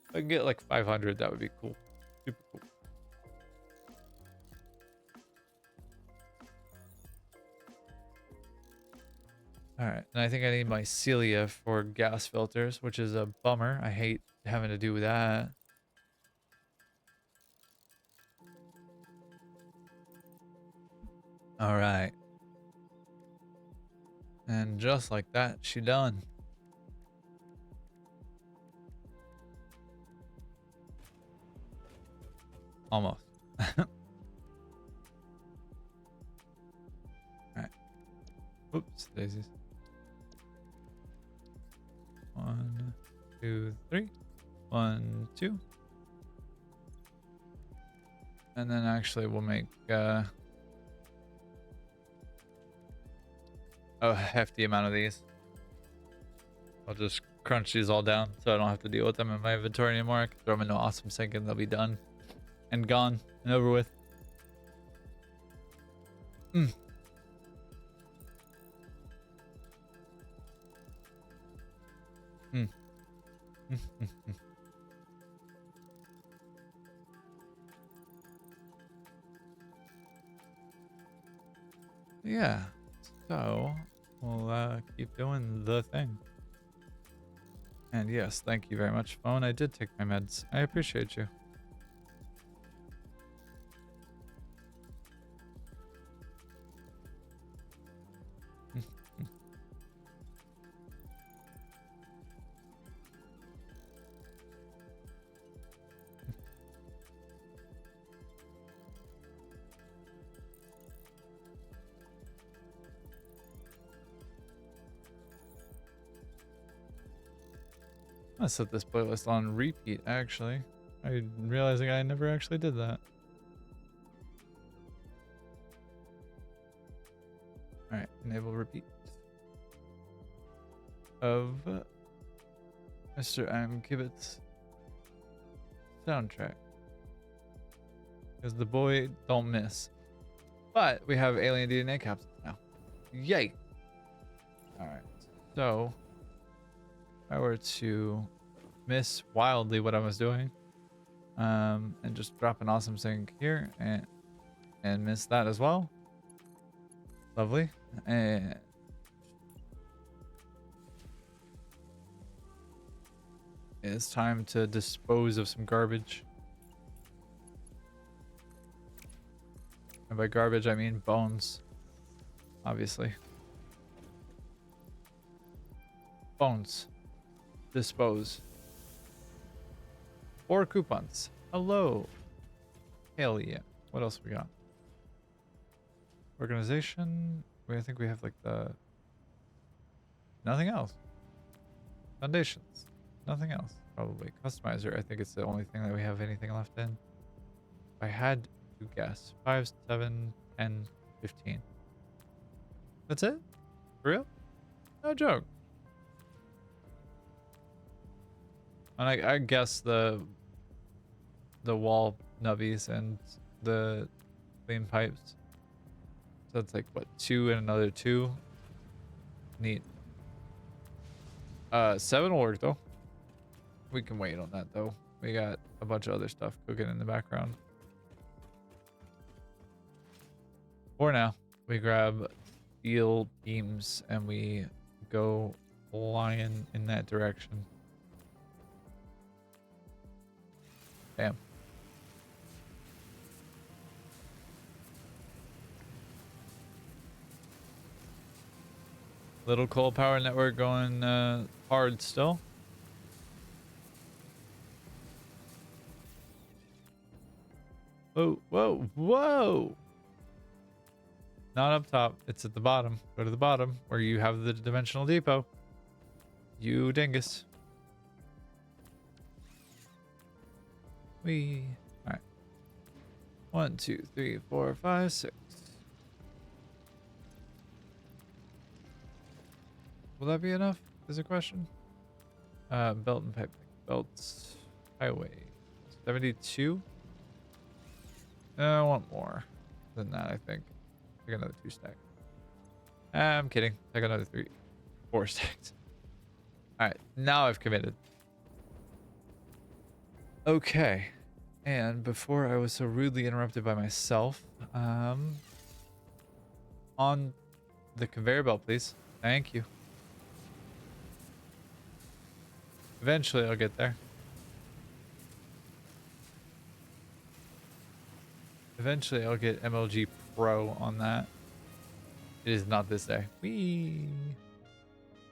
If I can get like 500, that would be cool. Super cool. Alright, and I think I need my cilia for gas filters, which is a bummer. I hate having to do that. Alright. And just like that, she done. Almost. Alright. Oops, daisies. 1, 2, 3. 1, 2. And then actually we'll make a hefty amount of these. I'll just crunch these all down so I don't have to deal with them in my inventory anymore. I can throw them into awesome sink and they'll be done and gone and over with. Yeah, so we'll keep doing the thing. And yes, thank you very much, phone. I did take my meds. I appreciate you. I set this playlist on repeat, actually. I'm realizing I never actually did that. Alright, enable repeat. Of Mr. M. Kibit's soundtrack. Because the boy don't miss. But we have alien DNA capsules now. Yay! Alright, so if I were to miss wildly what I was doing, and just drop an awesome sync here and miss that as well. Lovely. And it's time to dispose of some garbage. And by garbage I mean bones, obviously. Bones. Dispose. 4 coupons. Hello. Hell yeah. What else we got? Organization. I think we have like the... Nothing else. Foundations. Nothing else. Probably. Customizer. I think it's the only thing that we have anything left in. If I had to guess. 5, 7, 10, 15. That's it? For real? No joke. And I guess the wall nubbies and the clean pipes. So it's like what, 2 and another 2. Neat. 7 will work though. We can wait on that though. We got a bunch of other stuff cooking in the background. For now, we grab steel beams and we go flying in that direction. Bam. Little coal power network going hard still. Whoa, whoa, whoa! Not up top. It's at the bottom. Go to the bottom where you have the dimensional depot. You dingus. Wee. All right. 1, 2, 3, 4, 5, 6. Will that be enough? Is a question. Belt and pipe belts. Highway. 72. I want more than that, I think. Take another 2 stack. I'm kidding. Take another 4 stacks. Alright, now I've committed. Okay. And before I was so rudely interrupted by myself, on the conveyor belt, please. Thank you. Eventually I'll get there. Eventually I'll get MLG Pro on that. It is not this day. Whee!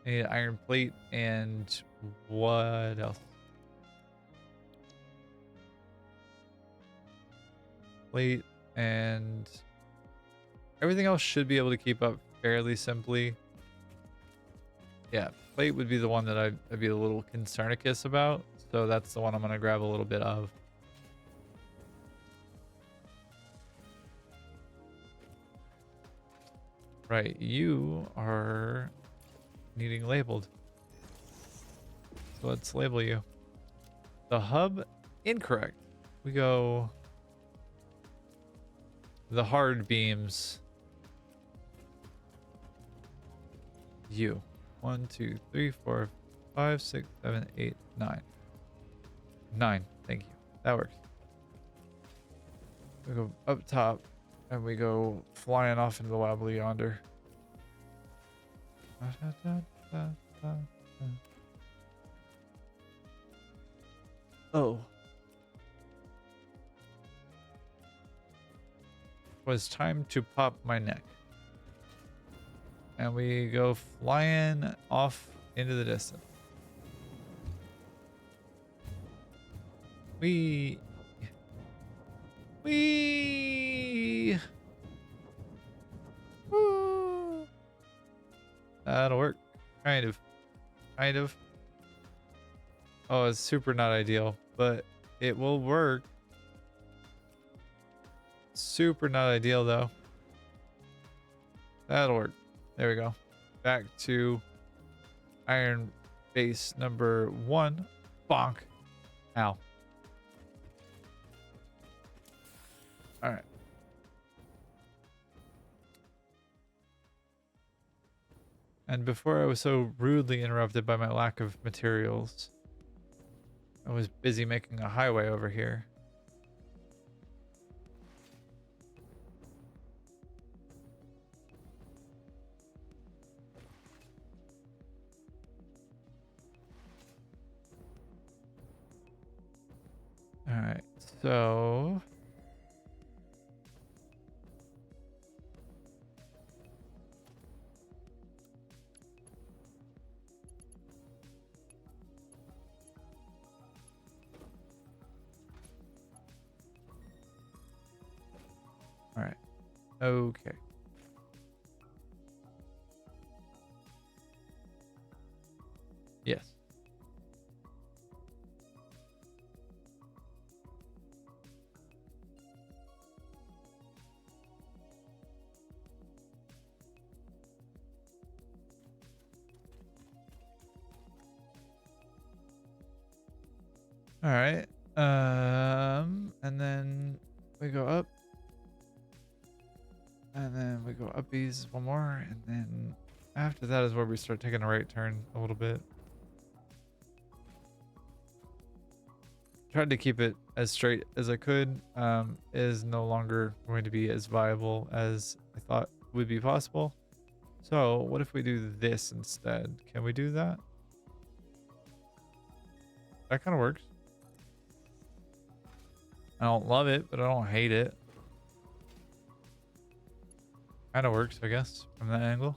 I need iron plate and what else? Plate and everything else should be able to keep up fairly simply. Yeah, plate would be the one that I'd be a little concernicus about. So that's the one I'm going to grab a little bit of. Right, you are needing labeled. So let's label you. The hub, incorrect. We go the hard beams. You. 1, 2, 3, 4, 5, 6, 7, 8, 9. 9. Thank you. That works. We go up top and we go flying off into the wobbly yonder. Oh. Was time to pop my neck. And we go flying off into the distance. Wee. Woo. That'll work. Kind of. Oh, it's super not ideal, but it will work. Super not ideal though. That'll work. There we go. Back to iron base number 1. Bonk. Ow. All right. And before I was so rudely interrupted by my lack of materials, I was busy making a highway over here. All right, so all right, okay. Yes. All right. And then we go up. And then we go uppies one more, and then after that is where we start taking a right turn a little bit. Tried to keep it as straight as I could. Is no longer going to be as viable as I thought would be possible. So what if we do this instead? Can we do that? That kind of works. I don't love it, but I don't hate it. Kind of works, I guess, from that angle.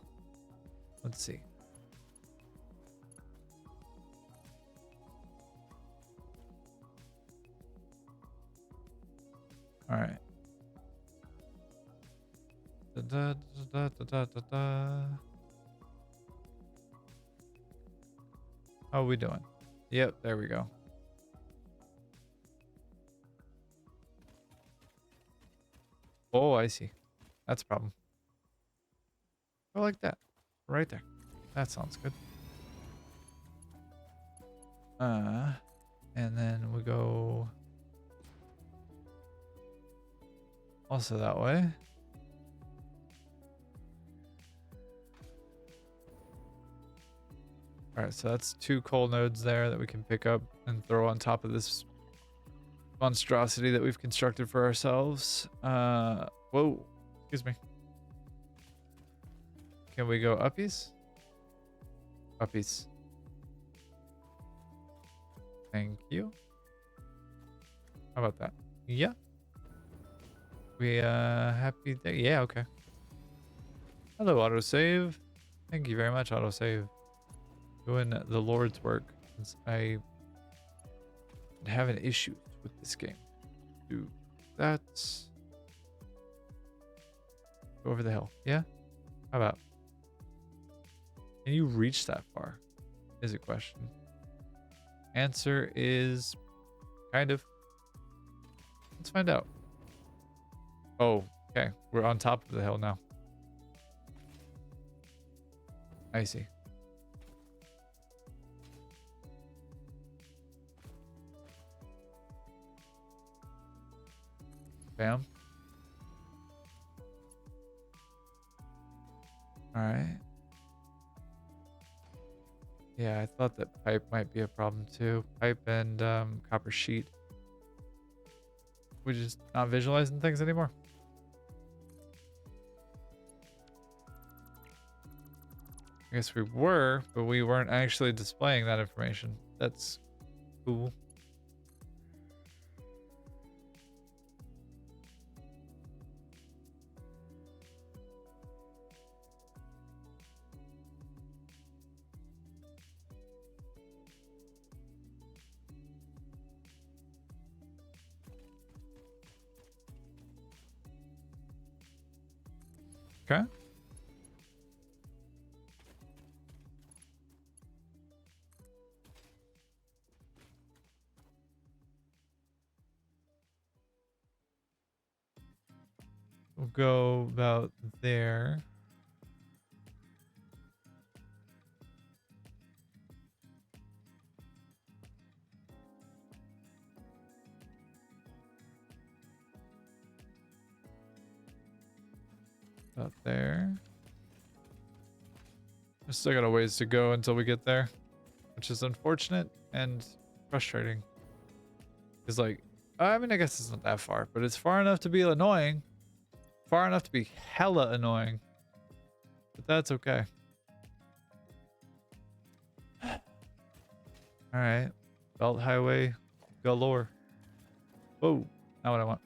Let's see. All right. Da, da, da, da, da, da, da. How are we doing? Yep, there we go. Oh, I see. That's a problem. I like that. Right there. That sounds good. And then we go also that way. All right, so that's 2 coal nodes there that we can pick up and throw on top of this monstrosity that we've constructed for ourselves. Whoa, excuse me. Can we go uppies? Uppies. Thank you. How about that? Yeah. We happy there? Yeah, okay. Hello, autosave. Thank you very much, autosave. Doing the Lord's work since I have an issue with this game. Do that. Go over the hill. Yeah? How about? Can you reach that far? Is a question. Answer is kind of. Let's find out. Oh, okay. We're on top of the hill now. I see. Bam. All right. Yeah, I thought that pipe might be a problem too. Pipe and copper sheet. We're just not visualizing things anymore. I guess we were, but we weren't actually displaying that information. That's cool. Okay. We'll go about there. About there. We still got a ways to go until we get there, which is unfortunate and frustrating. Because, like, I mean, I guess it's not that far, but it's far enough to be annoying. Far enough to be hella annoying. But that's okay. Alright. Belt highway galore. Whoa. Not what I want.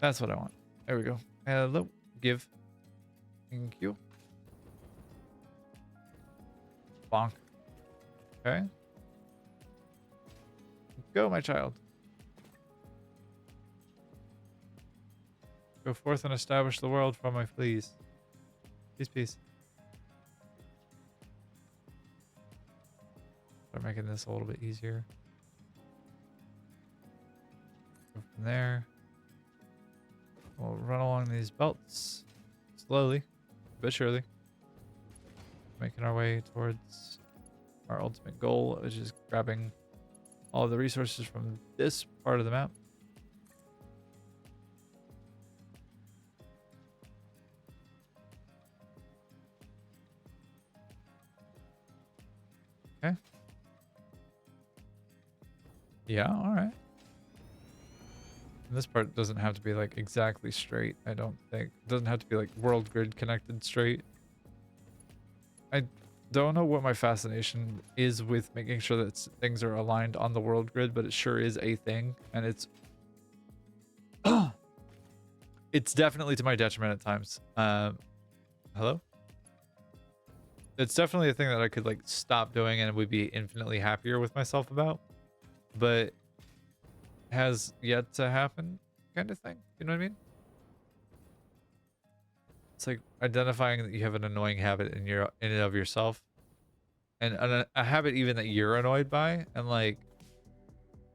That's what I want. There we go. Hello. Give. Thank you. Bonk. Okay. Go, my child. Go forth and establish the world for my fleas. Peace, peace. Start making this a little bit easier. Go from there. We'll run along these belts slowly, but surely. Making our way towards our ultimate goal, which is grabbing all of the resources from this part of the map. Okay. Yeah, all right. And this part doesn't have to be like exactly straight, I don't think. It doesn't have to be like world grid connected straight. I don't know what my fascination is with making sure that things are aligned on the world grid, but it sure is a thing, and it's it's definitely to my detriment at times. Hello? It's definitely a thing that I could like stop doing and would be infinitely happier with myself about, but has yet to happen kind of thing. You know what I mean? It's like identifying that you have an annoying habit in and of yourself, and a habit even that you're annoyed by, and like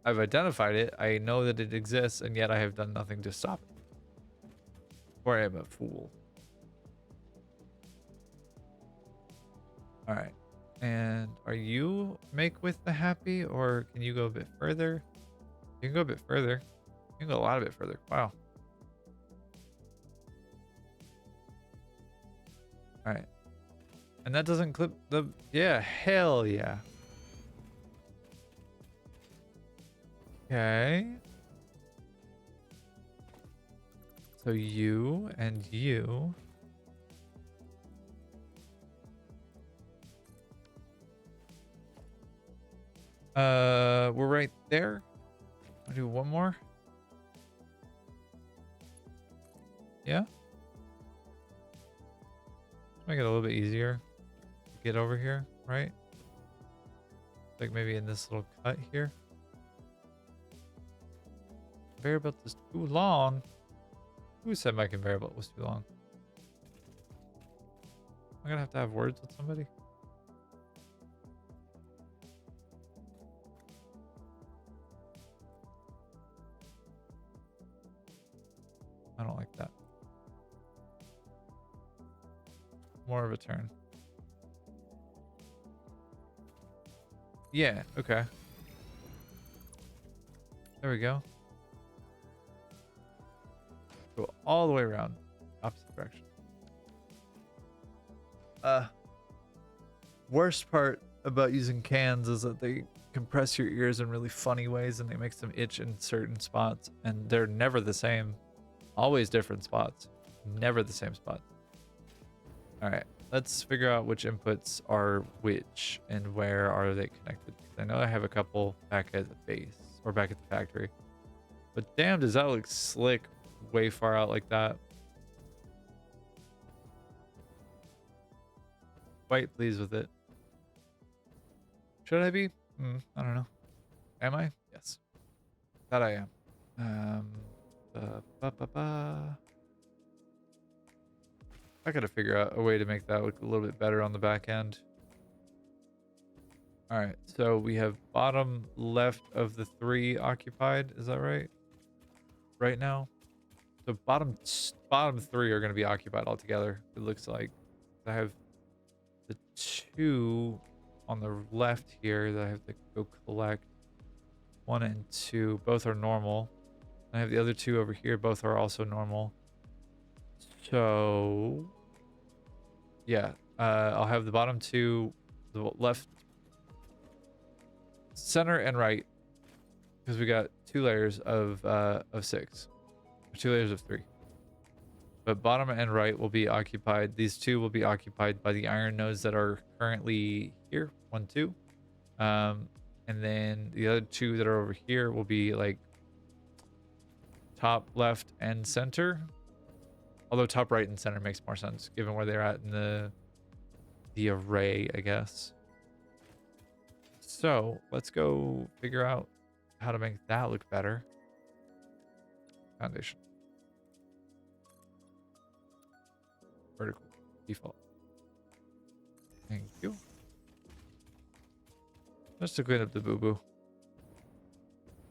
I've identified it, I know that it exists, and yet I have done nothing to stop it. Or I am a fool. All right. And are you make with the happy, or can you go a bit further? You can go a bit further. You can go a lot a bit further. Wow. All right. And that doesn't clip the... Yeah, hell yeah. Okay. So you and you. We're right there. I'll do one more. Yeah. Make it a little bit easier to get over here, right? Like maybe in this little cut here. Conveyor belt is too long. Who said my conveyor belt was too long? I'm gonna have to have words with somebody. I don't like that. More of a turn. Yeah, okay. There we go. Go all the way around. Opposite direction. Worst part about using cans is that they compress your ears in really funny ways and they make them itch in certain spots, and they're never the same. Always different spots. Never the same spot. Alright, let's figure out which inputs are which and where are they connected. I know I have a couple back at the base or back at the factory. But damn, does that look slick way far out like that? Quite pleased with it. Should I be? I don't know. Am I? Yes. That I am. I gotta figure out a way to make that look a little bit better on the back end. All right, so we have bottom left of the 3 occupied. Is that right? Right now, so bottom 3 are going to be occupied altogether. It looks like I have the 2 on the left here that I have to go collect. 1 and 2, both are normal. I have the other 2 over here. Both are also normal. So yeah, I'll have the bottom 2, the left, center, and right, because we got 2 layers of 6, or 2 layers of 3. But bottom and right will be occupied. These 2 will be occupied by the iron nodes that are currently here. 1, 2. And then the other 2 that are over here will be like top, left, and center. Although top, right, and center makes more sense given where they're at in the array, I guess. So let's go figure out how to make that look better. Foundation. Vertical. Default. Thank you. Just to clean up the boo-boo.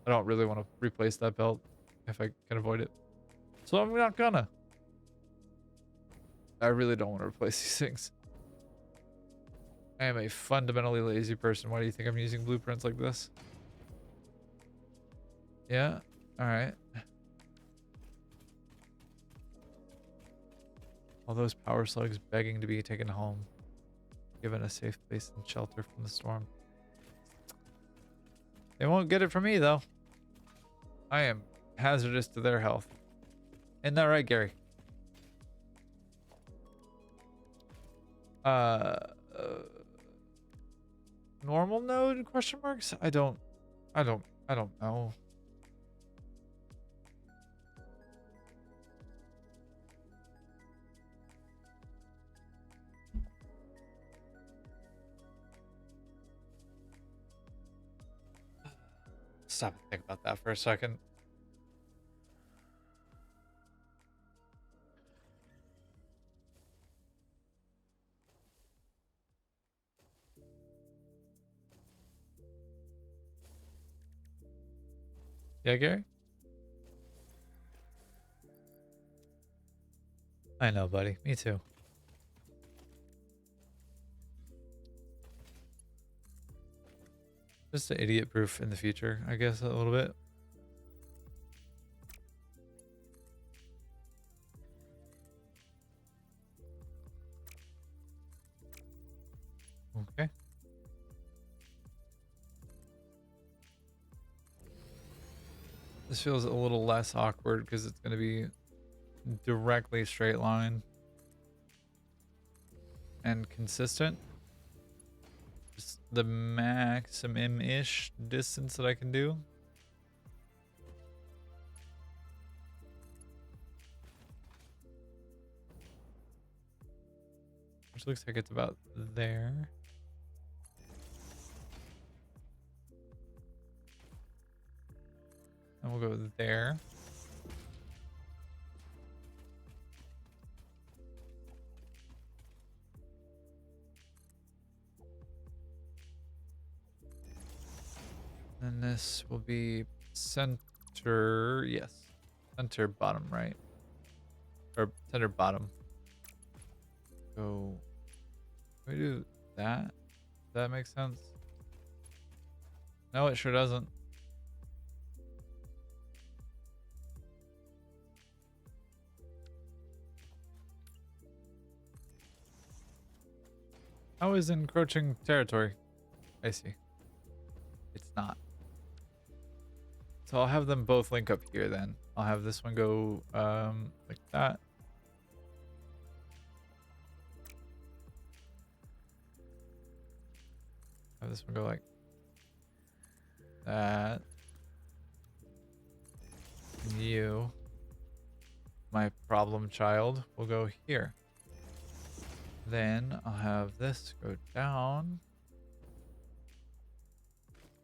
I don't really want to replace that belt if I can avoid it. So I'm not gonna. I really don't want to replace these things. I am a fundamentally lazy person. Why do you think I'm using blueprints like this? Yeah? Alright. All those power slugs begging to be taken home. Given a safe place and shelter from the storm. They won't get it from me, though. I am hazardous to their health. Isn't that right, Gary? Uh, normal node question marks? I don't know. Stop and think about that for a second. Yeah, Gary? I know, buddy. Me too. Just an idiot proof in the future, I guess, a little bit. Okay. This feels a little less awkward because it's going to be directly straight line and consistent. Just the maximum-ish distance that I can do. Which looks like it's about there. And we'll go there. And this will be center, yes. Center bottom right. Or center bottom. So, can we do that? Does that make sense? No, it sure doesn't. How is encroaching territory? I see. It's not. So I'll have them both link up here then. I'll have this one go like that. Have this one go like that. And you, my problem child, will go here. Then I'll have this go down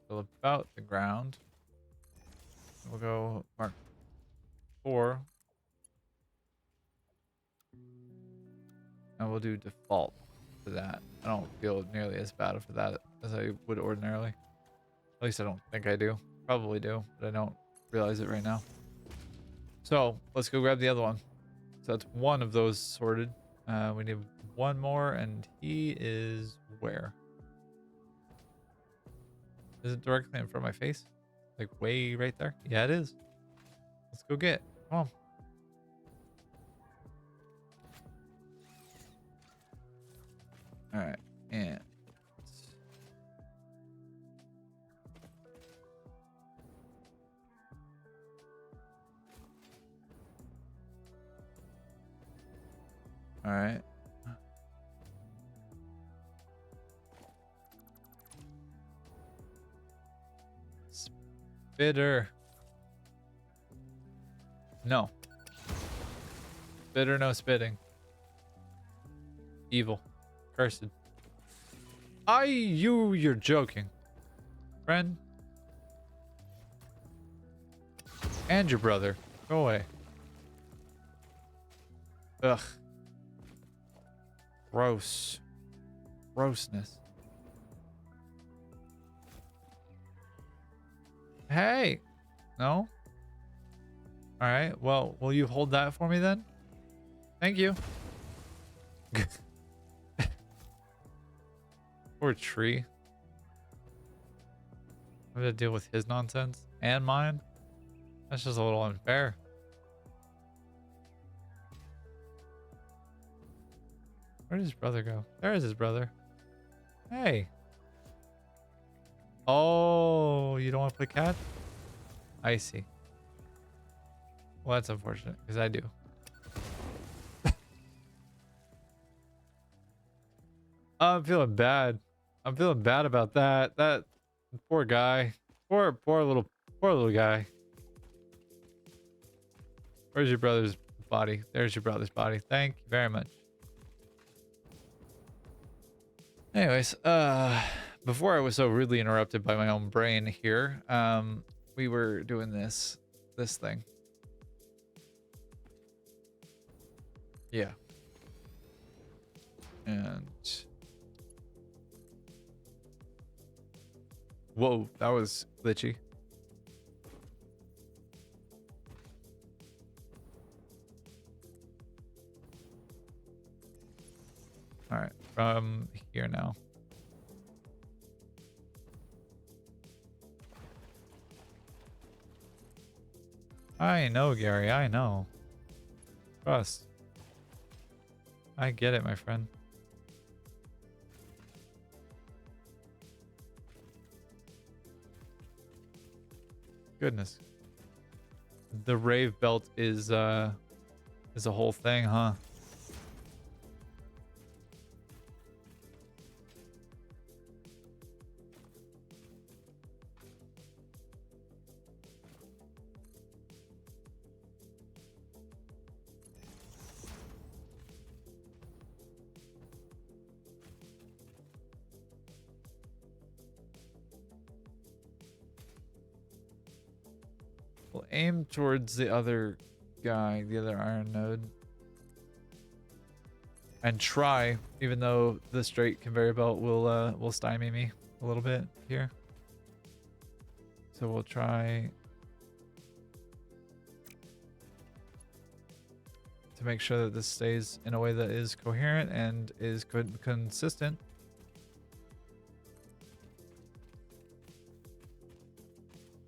till about the ground. We'll go mark 4. And we'll do default for that. I don't feel nearly as bad for that as I would ordinarily. At least I don't think I do. Probably do, but I don't realize it right now. So let's go grab the other one. So that's one of those sorted. We need one more, and he is where? Is it directly in front of my face? Like way right there? Yeah, it is. Let's go get it. Come on. All right, and all right. Spitter. No. Spitter, no spitting. Evil. Cursed. You're joking. Friend. And your brother. Go away. Ugh. Gross. Grossness. Hey. No? Alright, well, will you hold that for me then? Thank you. Poor tree. I'm gonna deal with his nonsense and mine. That's just a little unfair. Where did his brother go? There is his brother. Hey. Oh, you don't want to play cat? I see. Well, that's unfortunate because I do. I'm feeling bad. I'm feeling bad about that. That poor guy. Poor little guy. Where's your brother's body? There's your brother's body. Thank you very much. Anyways, before I was so rudely interrupted by my own brain here, we were doing this thing. Yeah. And whoa, that was glitchy. All right, from here now. I know, Gary, I know. Trust. I get it, my friend. Goodness. The rave belt is a whole thing, huh? We'll aim towards the other guy, the other iron node. And try, even though the straight conveyor belt will stymie me a little bit here. So we'll try to make sure that this stays in a way that is coherent and is consistent.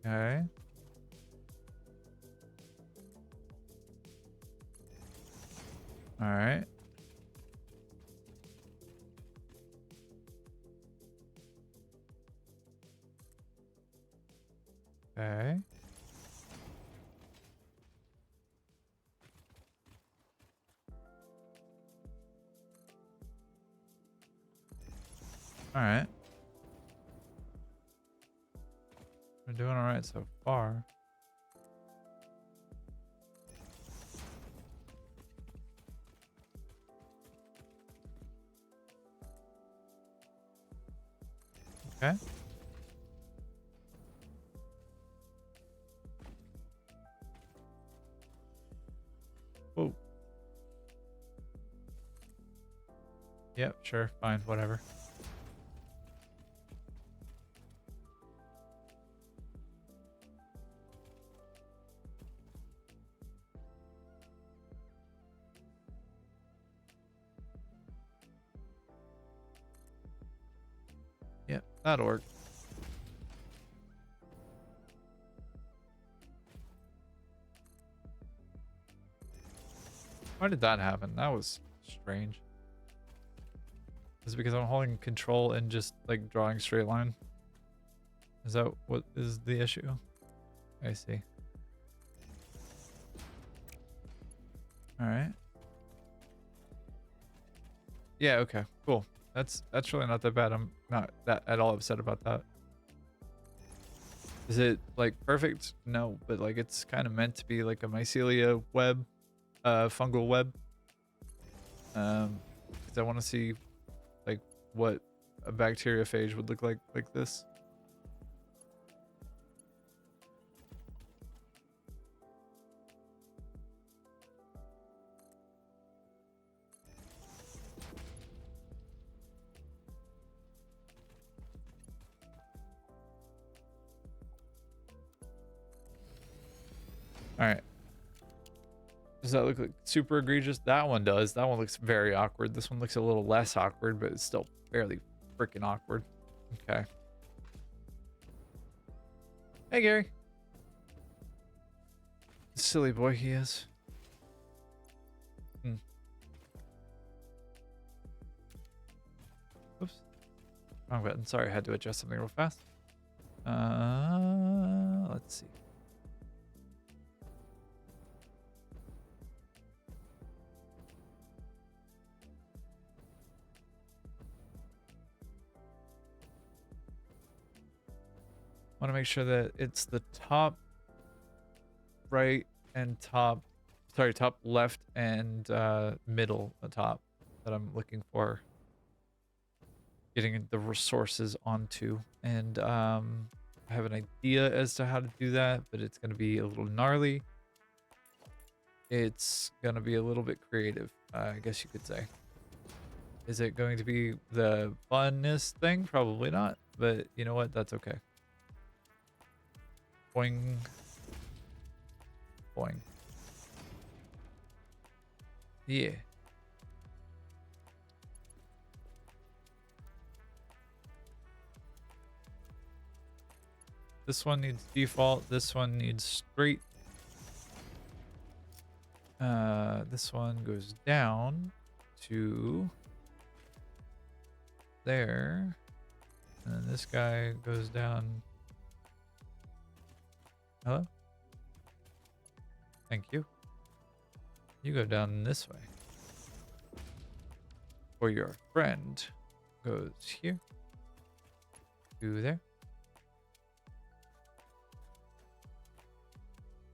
Okay. All right. Okay. All right. We're doing all right so far. Okay. Whoa. Yep, sure, fine, whatever. Yep, that'll work. Why did that happen? That was strange. Is it because I'm holding control and just like drawing straight line? Is that what is the issue? I see. All right. Yeah, okay. Cool. That's really not that bad. I'm not that at all upset about that. Is it like perfect? No, but like it's kind of meant to be like a mycelia web, fungal web. 'Cause I want to see like what a bacteriophage would look like this. All right. Does that look like super egregious? That one does. That one looks very awkward. This one looks a little less awkward, but it's still fairly freaking awkward. Okay. Hey, Gary. Silly boy he is. Oops. Wrong button. Sorry, I had to adjust something real fast. Let's see. Want to make sure that it's the top right and top, sorry, top left and middle top that I'm looking for getting the resources onto. And I have an idea as to how to do that, but it's going to be a little gnarly. It's going to be a little bit creative, I guess you could say. Is it going to be the funnest thing? Probably not, but you know what? That's okay. Boing. Boing. Yeah. This one needs default. This one needs straight. This one goes down to there. And then this guy goes down. Hello? Thank you. You go down this way. Or your friend goes here. To there.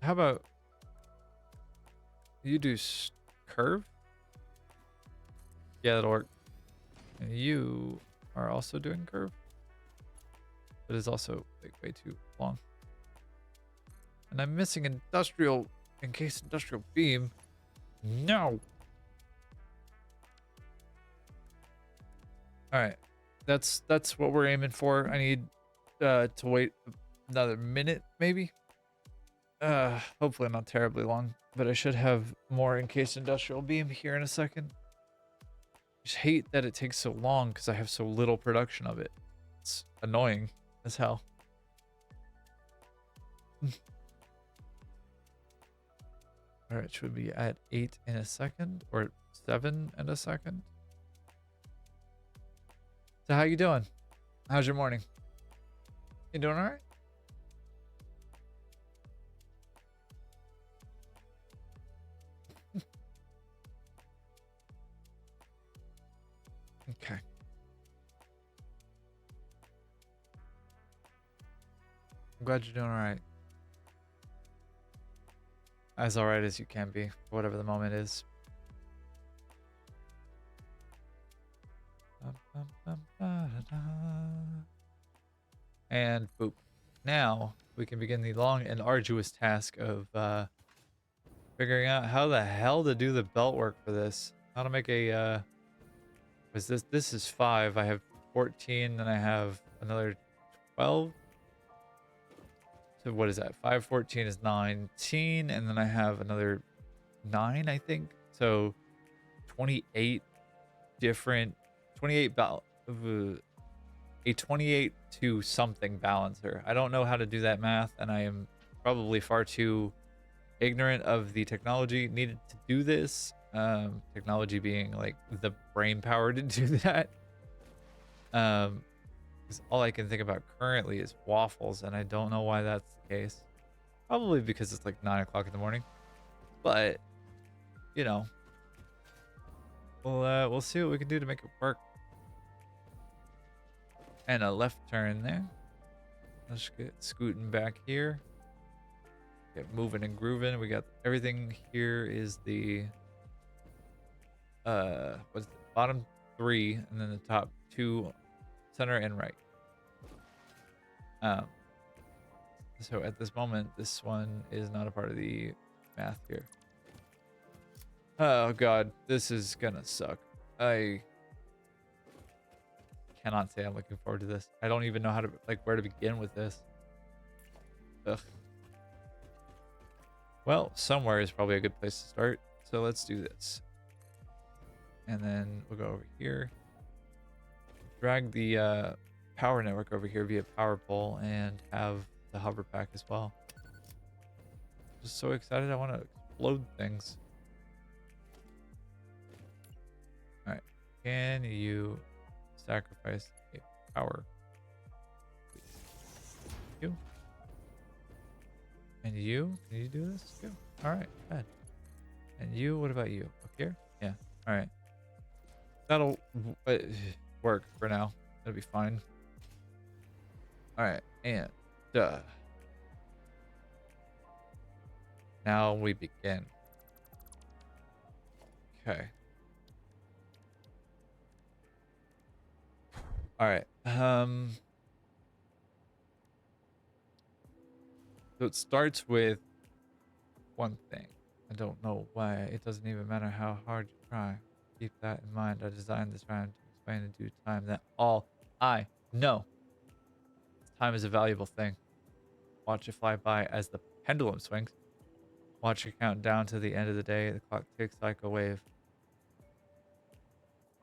How about you do curve? Yeah, that'll work. And you are also doing curve. But it's also like way too long. And I'm missing industrial, encased industrial beam. No. All right. That's what we're aiming for. I need to wait another minute maybe. Hopefully not terribly long, but I should have more encased industrial beam here in a second. I just hate that it takes so long because I have so little production of it. It's annoying as hell. All right, should we be at 8 in a second or 7 in a second? So how you doing? How's your morning? You doing all right? Okay. I'm glad you're doing all right. As all right as you can be, whatever the moment is. And boop. Now we can begin the long and arduous task of figuring out how the hell to do the belt work for this. How to make a was this is 5. I have 14, then I have another 12. So what is that? 5, 14 is 19, and then I have another 9, I think. So 28 different 28 a 28 to something balancer. I don't know how to do that math, and I am probably far too ignorant of the technology needed to do this. Technology being like the brain power to do that. Because all I can think about currently is waffles, and I don't know why that's the case. Probably because it's like 9 o'clock in the morning. But you know, we'll see what we can do to make it work. And a left turn there. Let's get scooting back here. Get moving and grooving. We got everything here is the what's the bottom 3 and then the top 2, center and right. So at this moment, this one is not a part of the math here. Oh god, this is gonna suck. I cannot say I'm looking forward to this. I don't even know how to, like, where to begin with this. Ugh. Well, somewhere is probably a good place to start. So let's do this. And then we'll go over here. Drag the power network over here via power pole and have the hover pack as well. Just so excited. I want to explode things. All right. Can you sacrifice a power? you. And you, can you do this too? All right, good. And you, what about you? Up here? Yeah. All right. That'll work for now. That'll be fine. All right, and now we begin. Okay. All right. So it starts with one thing. I don't know why. It doesn't even matter how hard you try. Keep that in mind. I designed this round to explain in due time that all I know. Time is a valuable thing. Watch it fly by as the pendulum swings. Watch it count down to the end of the day. The clock ticks like a wave.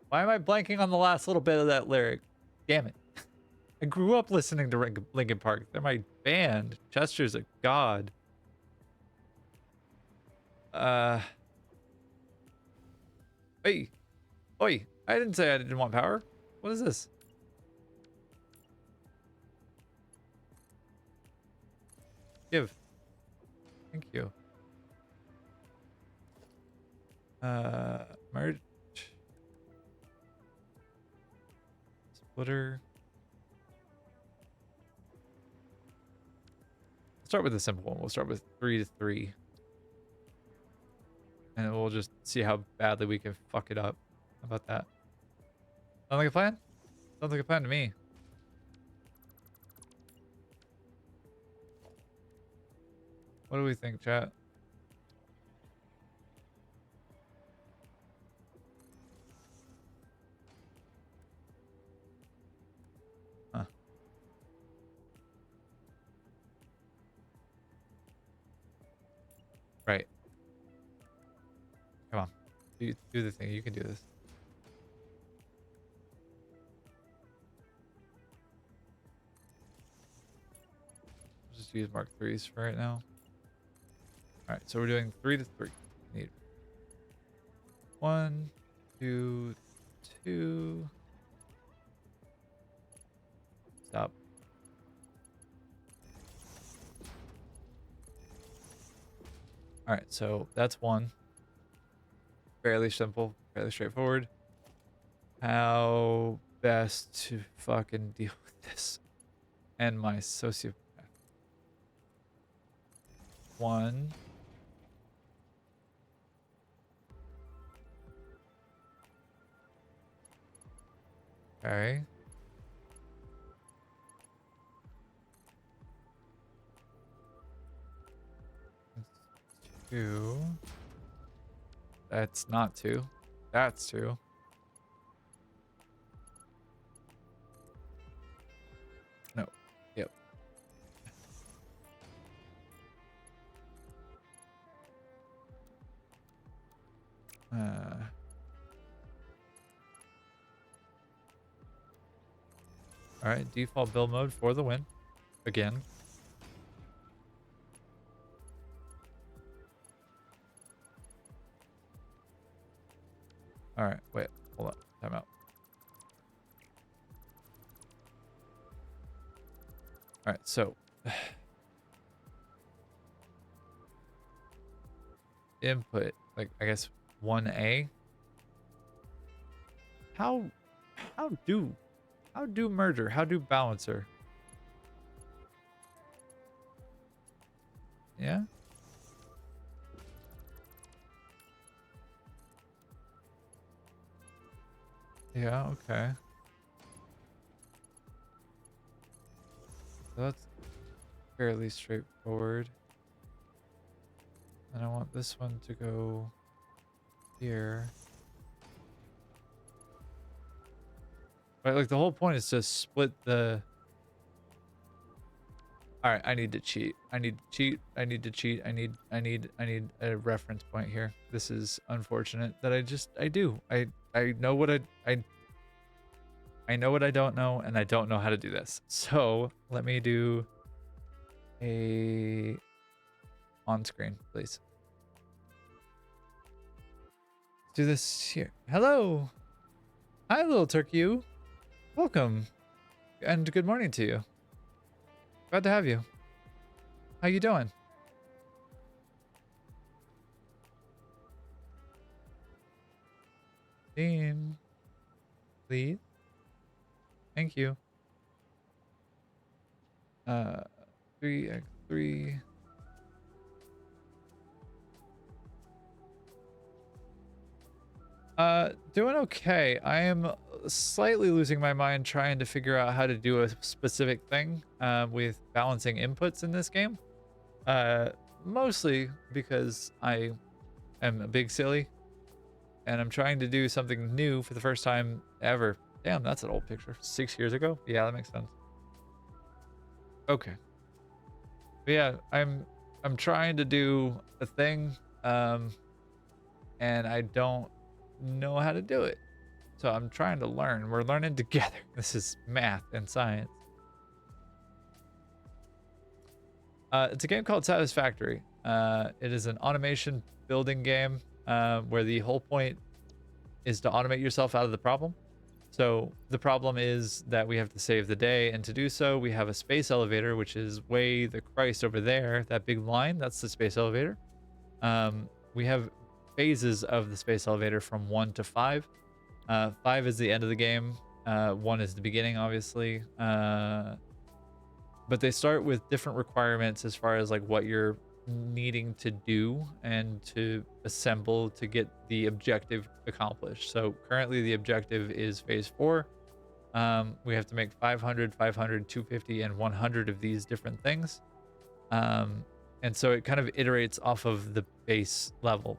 Why am I blanking on the last little bit of that lyric? Damn it. I grew up listening to Linkin Park. They're my band. Chester's a god. Hey. Oi. I didn't say I didn't want power. What is this? Give. Thank you. Merge. Splitter. Start with a simple one. We'll start with 3 to 3. And we'll just see how badly we can fuck it up. How about that? Sound like a plan? Sounds like a plan to me. What do we think, chat? Huh. Right. Come on. Do the thing. You can do this. Just use Mark 3s for right now. Alright, so we're doing 3 to 3. Need 1, 2, 2. Stop. Alright, so that's 1. Fairly simple, fairly straightforward. How best to fucking deal with this and my sociopath. 1. Okay. 2. That's not 2. That's 2. No. Yep. All right, default build mode for the win. Again. All right, wait, hold up, time out. All right, so input, like I guess 1A. How do merger? How do balancer? Yeah. Yeah, okay. So that's fairly straightforward. And I want this one to go here. Right, like the whole point is to split the... Alright, I need to cheat. I need to cheat. I need to cheat. I need a reference point here. This is unfortunate that I do. I know what I know what I don't know, and I don't know how to do this. So let me do a on screen, please. Let's do this here. Hello. Hi, little turkey. Welcome. And good morning to you. Glad to have you. How you doing? Team, please. Thank you. 3x3. Doing okay. I am slightly losing my mind trying to figure out how to do a specific thing with balancing inputs in this game. Mostly because I am a big silly and I'm trying to do something new for the first time ever. Damn, that's an old picture. 6 years ago? Yeah, that makes sense. Okay. But yeah, I'm trying to do a thing and I don't know how to do it. So I'm trying to learn. We're learning together. This is math and science. It's a game called Satisfactory. It is an automation building game where the whole point is to automate yourself out of the problem. So the problem is that we have to save the day, and to do so, we have a space elevator, which is way the Christ over there. That big line, that's the space elevator. We have phases of the space elevator from 1 to 5. 5 is the end of the game. 1 is the beginning, obviously. But they start with different requirements as far as like what you're needing to do and to assemble to get the objective accomplished. So currently the objective is phase 4. We have to make 500, 500, 250, and 100 of these different things. And so it kind of iterates off of the base level.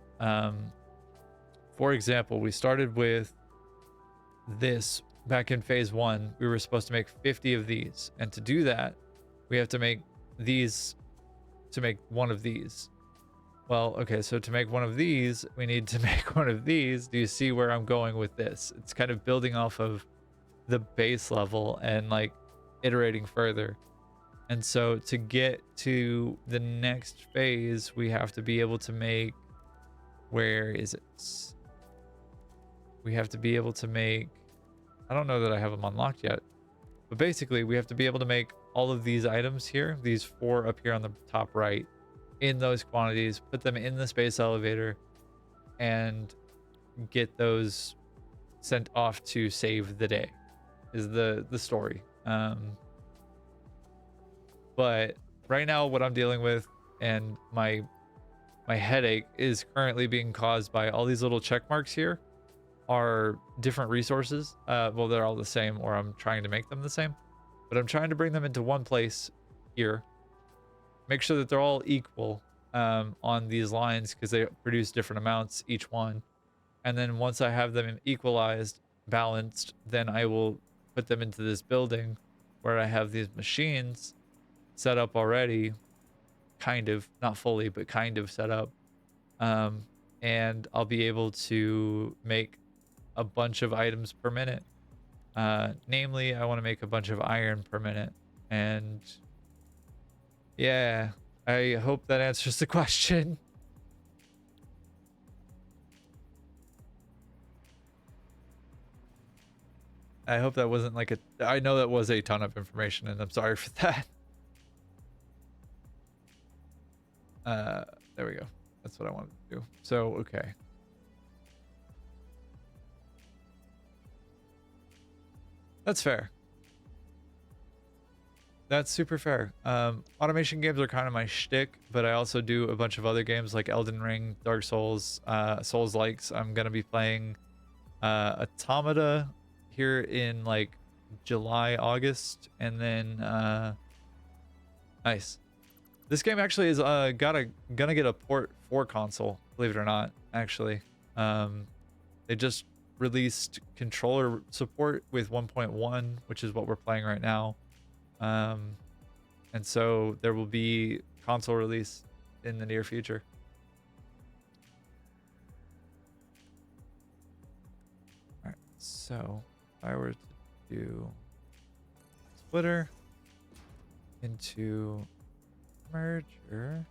For example, we started with this back in phase 1. We were supposed to make 50 of these, and to do that we have to make these to make one of these. Well, okay, so to make one of these we need to make one of these. Do you see where I'm going with this? It's kind of building off of the base level and like iterating further. And so to get to the next phase we have to be able to make, where is it? We have to be able to make, I don't know that I have them unlocked yet, but basically we have to be able to make all of these items here, these 4 up here on the top right, in those quantities, put them in the space elevator, and get those sent off to save the day, is the story. But right now what I'm dealing with, and my headache is currently being caused by all these little check marks here, are different resources. Well, they're all the same, or I'm trying to make them the same, but I'm trying to bring them into one place here, make sure that they're all equal on these lines, because they produce different amounts each one. And then once I have them equalized, balanced, then I will put them into this building where I have these machines set up already, kind of, not fully, but kind of set up. And I'll be able to make a bunch of items per minute. Namely, I want to make a bunch of iron per minute. And yeah, I hope that answers the question. I hope that wasn't like I know that was a ton of information, and I'm sorry for that. There we go. That's what I wanted to do. So, okay. That's fair. That's super fair. Automation games are kind of my shtick, but I also do a bunch of other games like Elden Ring, Dark Souls, Souls-likes. I'm gonna be playing Automata here in like July, August, and then nice. This game actually is gonna get a port for console, believe it or not. Actually, they just released controller support with 1.1, which is what we're playing right now. And so there will be console release in the near future. All right, so if I were to do splitter into merger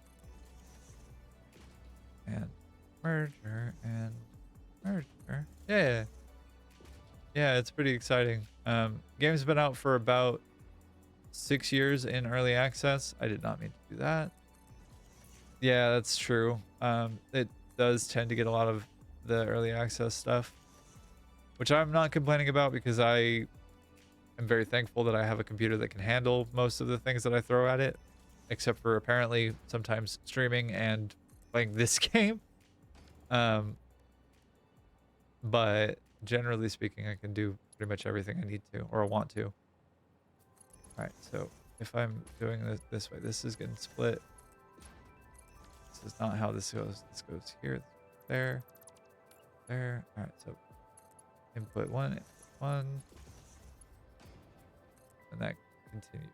and merger and merger. Yeah, it's pretty exciting. Game's been out for about 6 years in early access. I did not mean to do that. Yeah, that's true. It does tend to get a lot of the early access stuff, which I'm not complaining about because I am very thankful that I have a computer that can handle most of the things that I throw at it, except for apparently sometimes streaming and playing this game. Um, but generally speaking, I can do pretty much everything I need to or want to. All right, so if I'm doing this way, this is getting split. This is not how this goes. This goes here, there, there. All right, so input one, and that continues.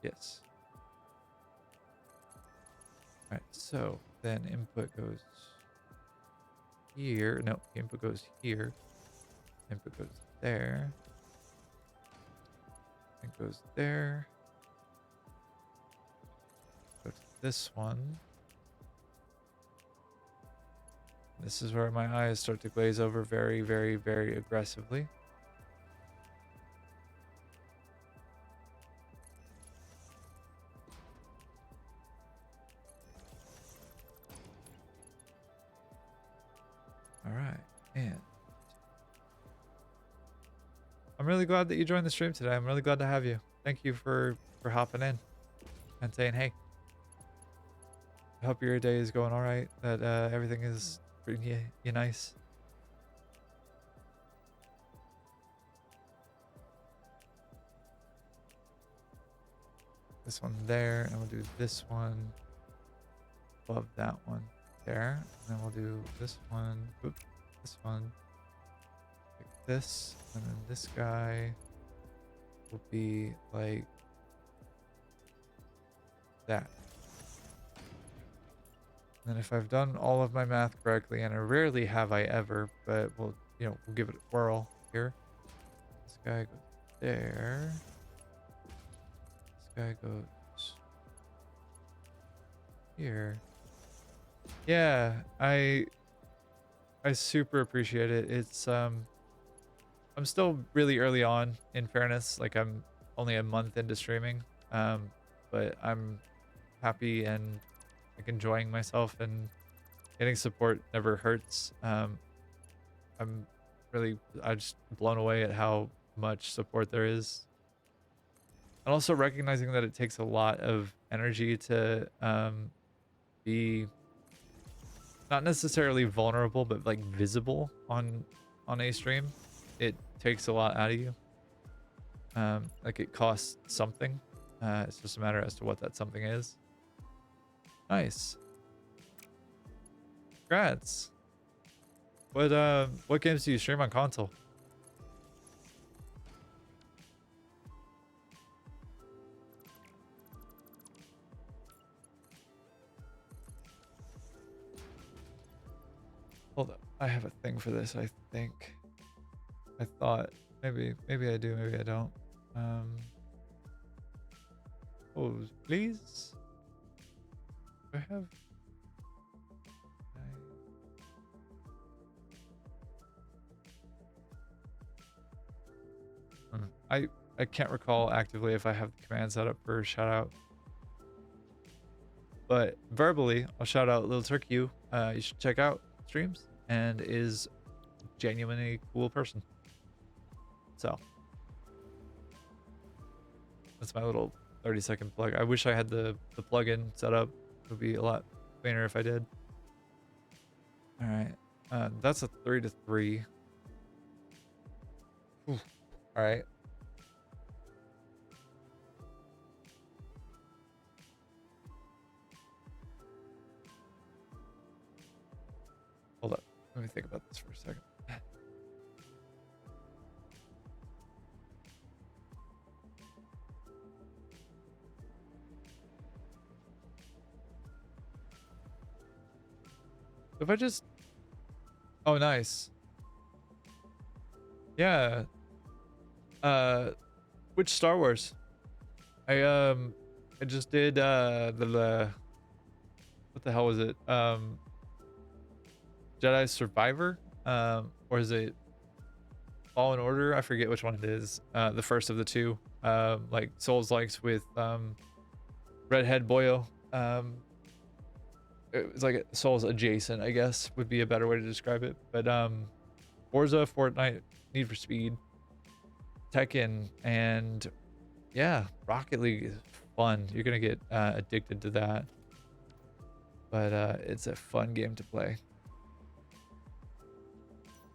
Yes. All right, so then input goes here. No, input goes here. Input goes there. It goes there. Go to this one. This is where my eyes start to glaze over very, very, very aggressively. All right, and I'm really glad that you joined the stream today. I'm really glad to have you. Thank you for hopping in and saying hey. I hope your day is going all right. That everything is treating you nice. This one there, and we'll do this one above that one there, and then we'll do this one. Oops, this one. Like this, and then this guy will be like that. And then if I've done all of my math correctly, and I rarely have I ever, but we'll give it a whirl here. This guy goes there. This guy goes here. Yeah, I super appreciate it. It's I'm still really early on, in fairness. Like, I'm only a month into streaming. But I'm happy and like enjoying myself, and getting support never hurts. I'm just blown away at how much support there is. And also recognizing that it takes a lot of energy to be not necessarily vulnerable, but like visible on a stream. It takes a lot out of you. Like, it costs something. It's just a matter as to what that something is. Nice. Congrats. What games do you stream on console? Hold up. I have a thing for this, I think. I thought maybe I do, maybe I don't. Pose, please. Do I have I can't recall actively if I have the command set up for shout out. But verbally, I'll shout out Little Turkey. You should check out streams, and is genuinely cool person. So that's my little 30-second plug. I wish I had the plugin set up. It would be a lot cleaner if I did. All right, that's a 3-3. Ooh. All right. Hold up. Let me think about this for a second. If I just... Oh, nice. Yeah. Which Star Wars? I just did the what the hell was it? Jedi Survivor? Or is it Fallen Order. I forget which one it is. The first of the two. Like Souls likes with Redhead Boyo. It's like Souls adjacent, I guess, would be a better way to describe it. But Forza, Fortnite, Need for Speed, Tekken, and yeah, Rocket League is fun. You're gonna get addicted to that. But it's a fun game to play.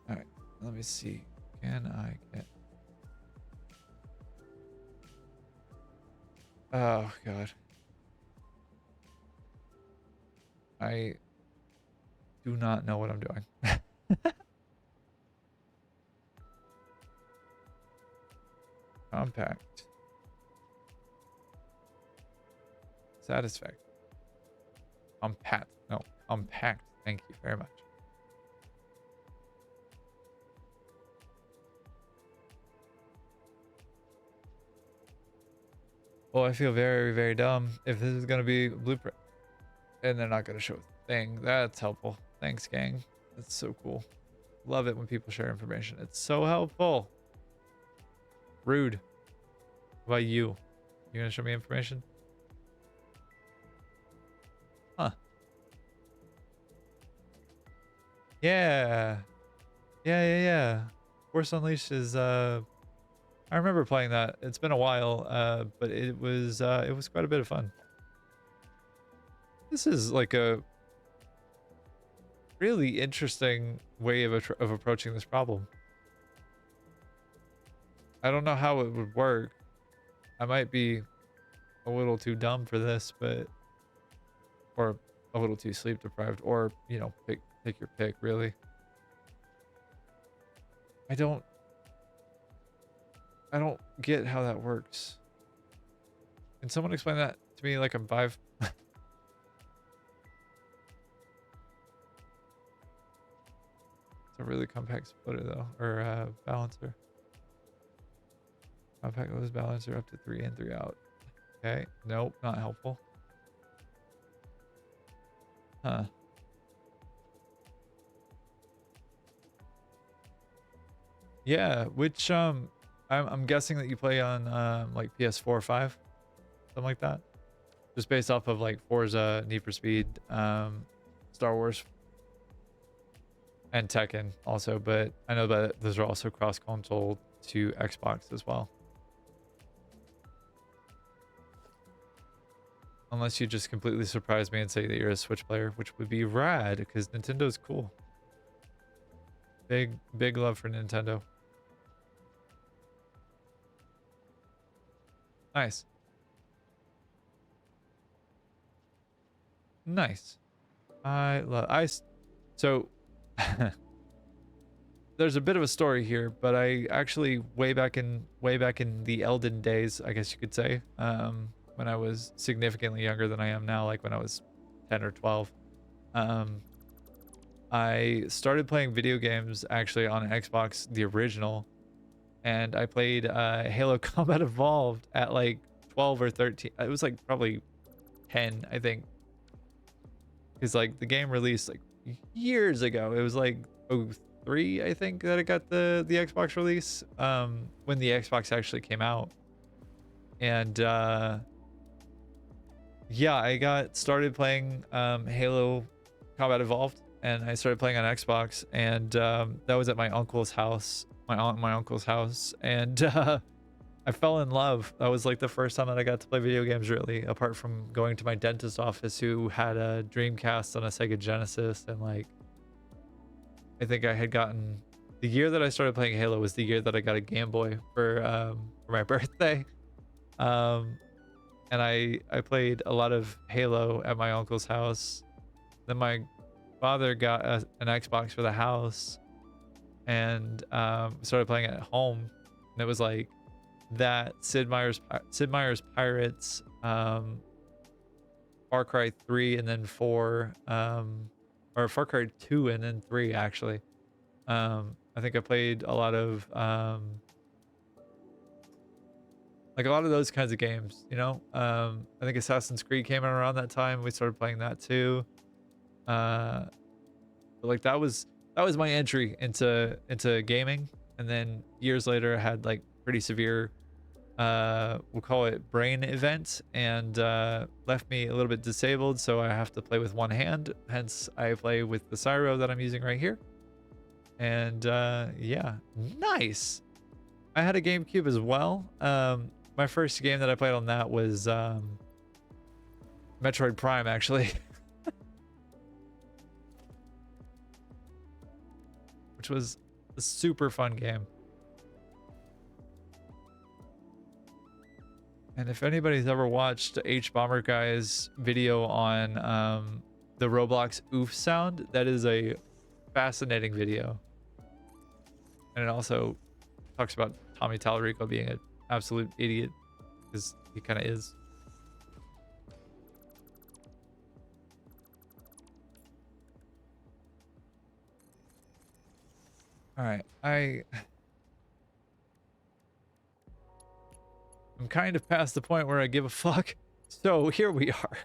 All right, let me see. Can I get? Oh God. I do not know what I'm doing. Compact. Satisfactory. Compact. No, compact. Thank you very much. Well, I feel very, very dumb if this is going to be blueprint and they're not going to show a thing. That's helpful. Thanks, gang. That's so cool. Love it when people share information. It's so helpful. Rude. What about you? You going to show me information? Huh. Yeah. Yeah. Force Unleashed is I remember playing that. It's been a while, but it was quite a bit of fun. This is like a really interesting way of approaching this problem. I don't know how it would work. I might be a little too dumb for this, but or a little too sleep deprived, or you know, pick your pick, really. I don't get how that works. Can someone explain that to me like I'm 5? It's a really compact splitter though, or balancer. Compact lows balancer up to 3 in, 3 out. Okay, nope, not helpful. Huh. Yeah, which I'm guessing that you play on like PS4 or 5, something like that. Just based off of like Forza, Need for Speed, Star Wars, and Tekken also, but I know that those are also cross-console to Xbox as well. Unless you just completely surprise me and say that you're a Switch player, which would be rad because Nintendo's cool. Big love for Nintendo. Nice. Nice. So there's a bit of a story here, but I actually way back in the Elden days, I guess you could say, when I was significantly younger than I am now, like when I was 10 or 12, I started playing video games actually on Xbox, the original, and I played Halo Combat Evolved at like 12 or 13. It was like probably 10, I think, because like the game released like years ago. It was like 03, I think, that it got the Xbox release, when the Xbox actually came out. And yeah, I got started playing Halo Combat Evolved, and I started playing on Xbox, and that was at my uncle's house, my aunt and my uncle's house, and I fell in love. That was like the first time that I got to play video games, really, apart from going to my dentist office who had a Dreamcast and a Sega Genesis. And like, I think I had gotten, the year that I started playing Halo was the year that I got a Game Boy for my birthday. And I played a lot of Halo at my uncle's house. Then my father got an Xbox for the house, and started playing it at home. And it was like that, Sid Meier's Pirates, Far Cry 3, and then 4, or Far Cry 2 and then 3 actually. I think I played a lot of like a lot of those kinds of games, you know. I think Assassin's Creed came out around that time. We started playing that too. But like that was my entry into gaming. And then years later, I had like pretty severe, we'll call it brain event, and left me a little bit disabled. So I have to play with one hand. Hence, I play with the Cyro that I'm using right here. And yeah, nice. I had a GameCube as well. My first game that I played on that was Metroid Prime, actually. Which was a super fun game. And if anybody's ever watched H Bomber Guy's video on the Roblox oof sound, that is a fascinating video. And it also talks about Tommy Tallarico being an absolute idiot, because he kind of is. All right, I'm kind of past the point where I give a fuck. So here we are.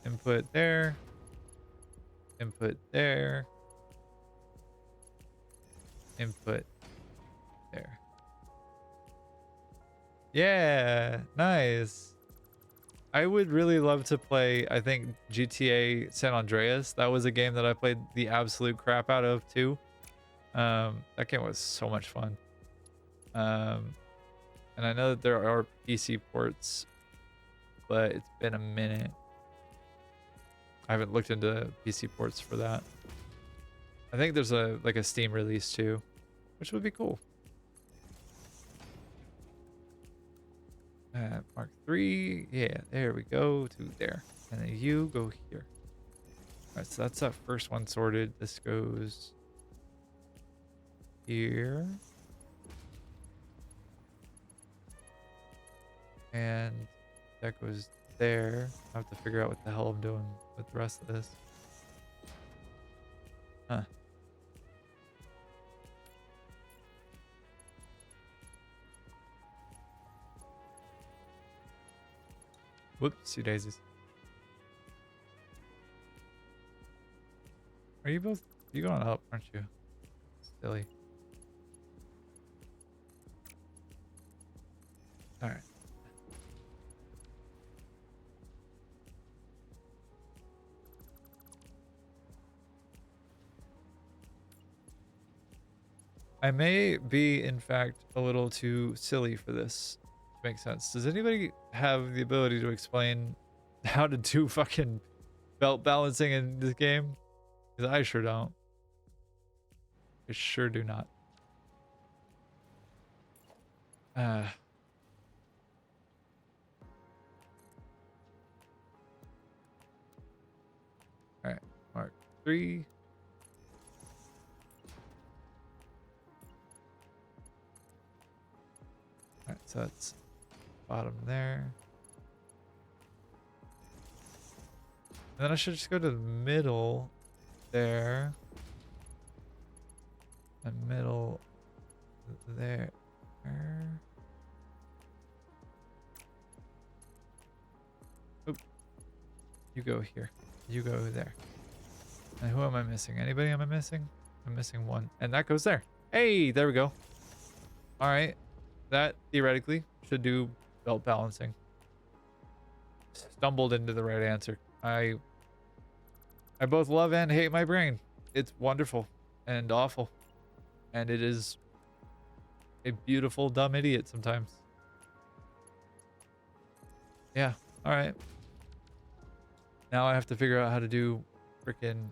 Input there. Input there. Input there. Yeah, nice. I would really love to play, I think, GTA San Andreas. That was a game that I played the absolute crap out of too. That game was so much fun. And I know that there are PC ports, but it's been a minute. I haven't looked into PC ports for that. I think there's a Steam release too, which would be cool. Mark 3, yeah, there we go to there, and then you go here. All right, so that's that first one sorted. This goes here, and that goes there. I have to figure out what the hell I'm doing with the rest of this. Huh. Whoopsie daisies. Are you both? You going up, aren't you? Silly. All right. I may be, in fact, a little too silly for this. Makes sense. Does anybody have the ability to explain how to do fucking belt balancing in this game? Because I sure don't. I sure do not. Alright, Mark 3. Alright, so that's bottom there. And then I should just go to the middle there. And middle there. Oop. You go here. You go there. And who am I missing? Anybody am I missing? I'm missing one. And that goes there. Hey, there we go. Alright. That theoretically should do belt balancing. Stumbled into the right answer. I both love and hate my brain. It's wonderful and awful. And it is a beautiful dumb idiot sometimes. Yeah. All right. Now I have to figure out how to do freaking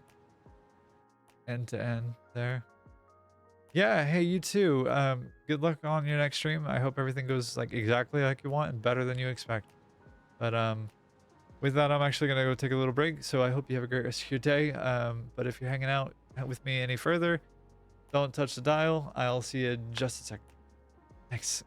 end to end there. Yeah, hey, you too. Good luck on your next stream. I hope everything goes like exactly like you want and better than you expect. But with that, I'm actually gonna go take a little break. So I hope you have a great rest of your day. But if you're hanging out with me any further, don't touch the dial. I'll see you in just a second. Thanks.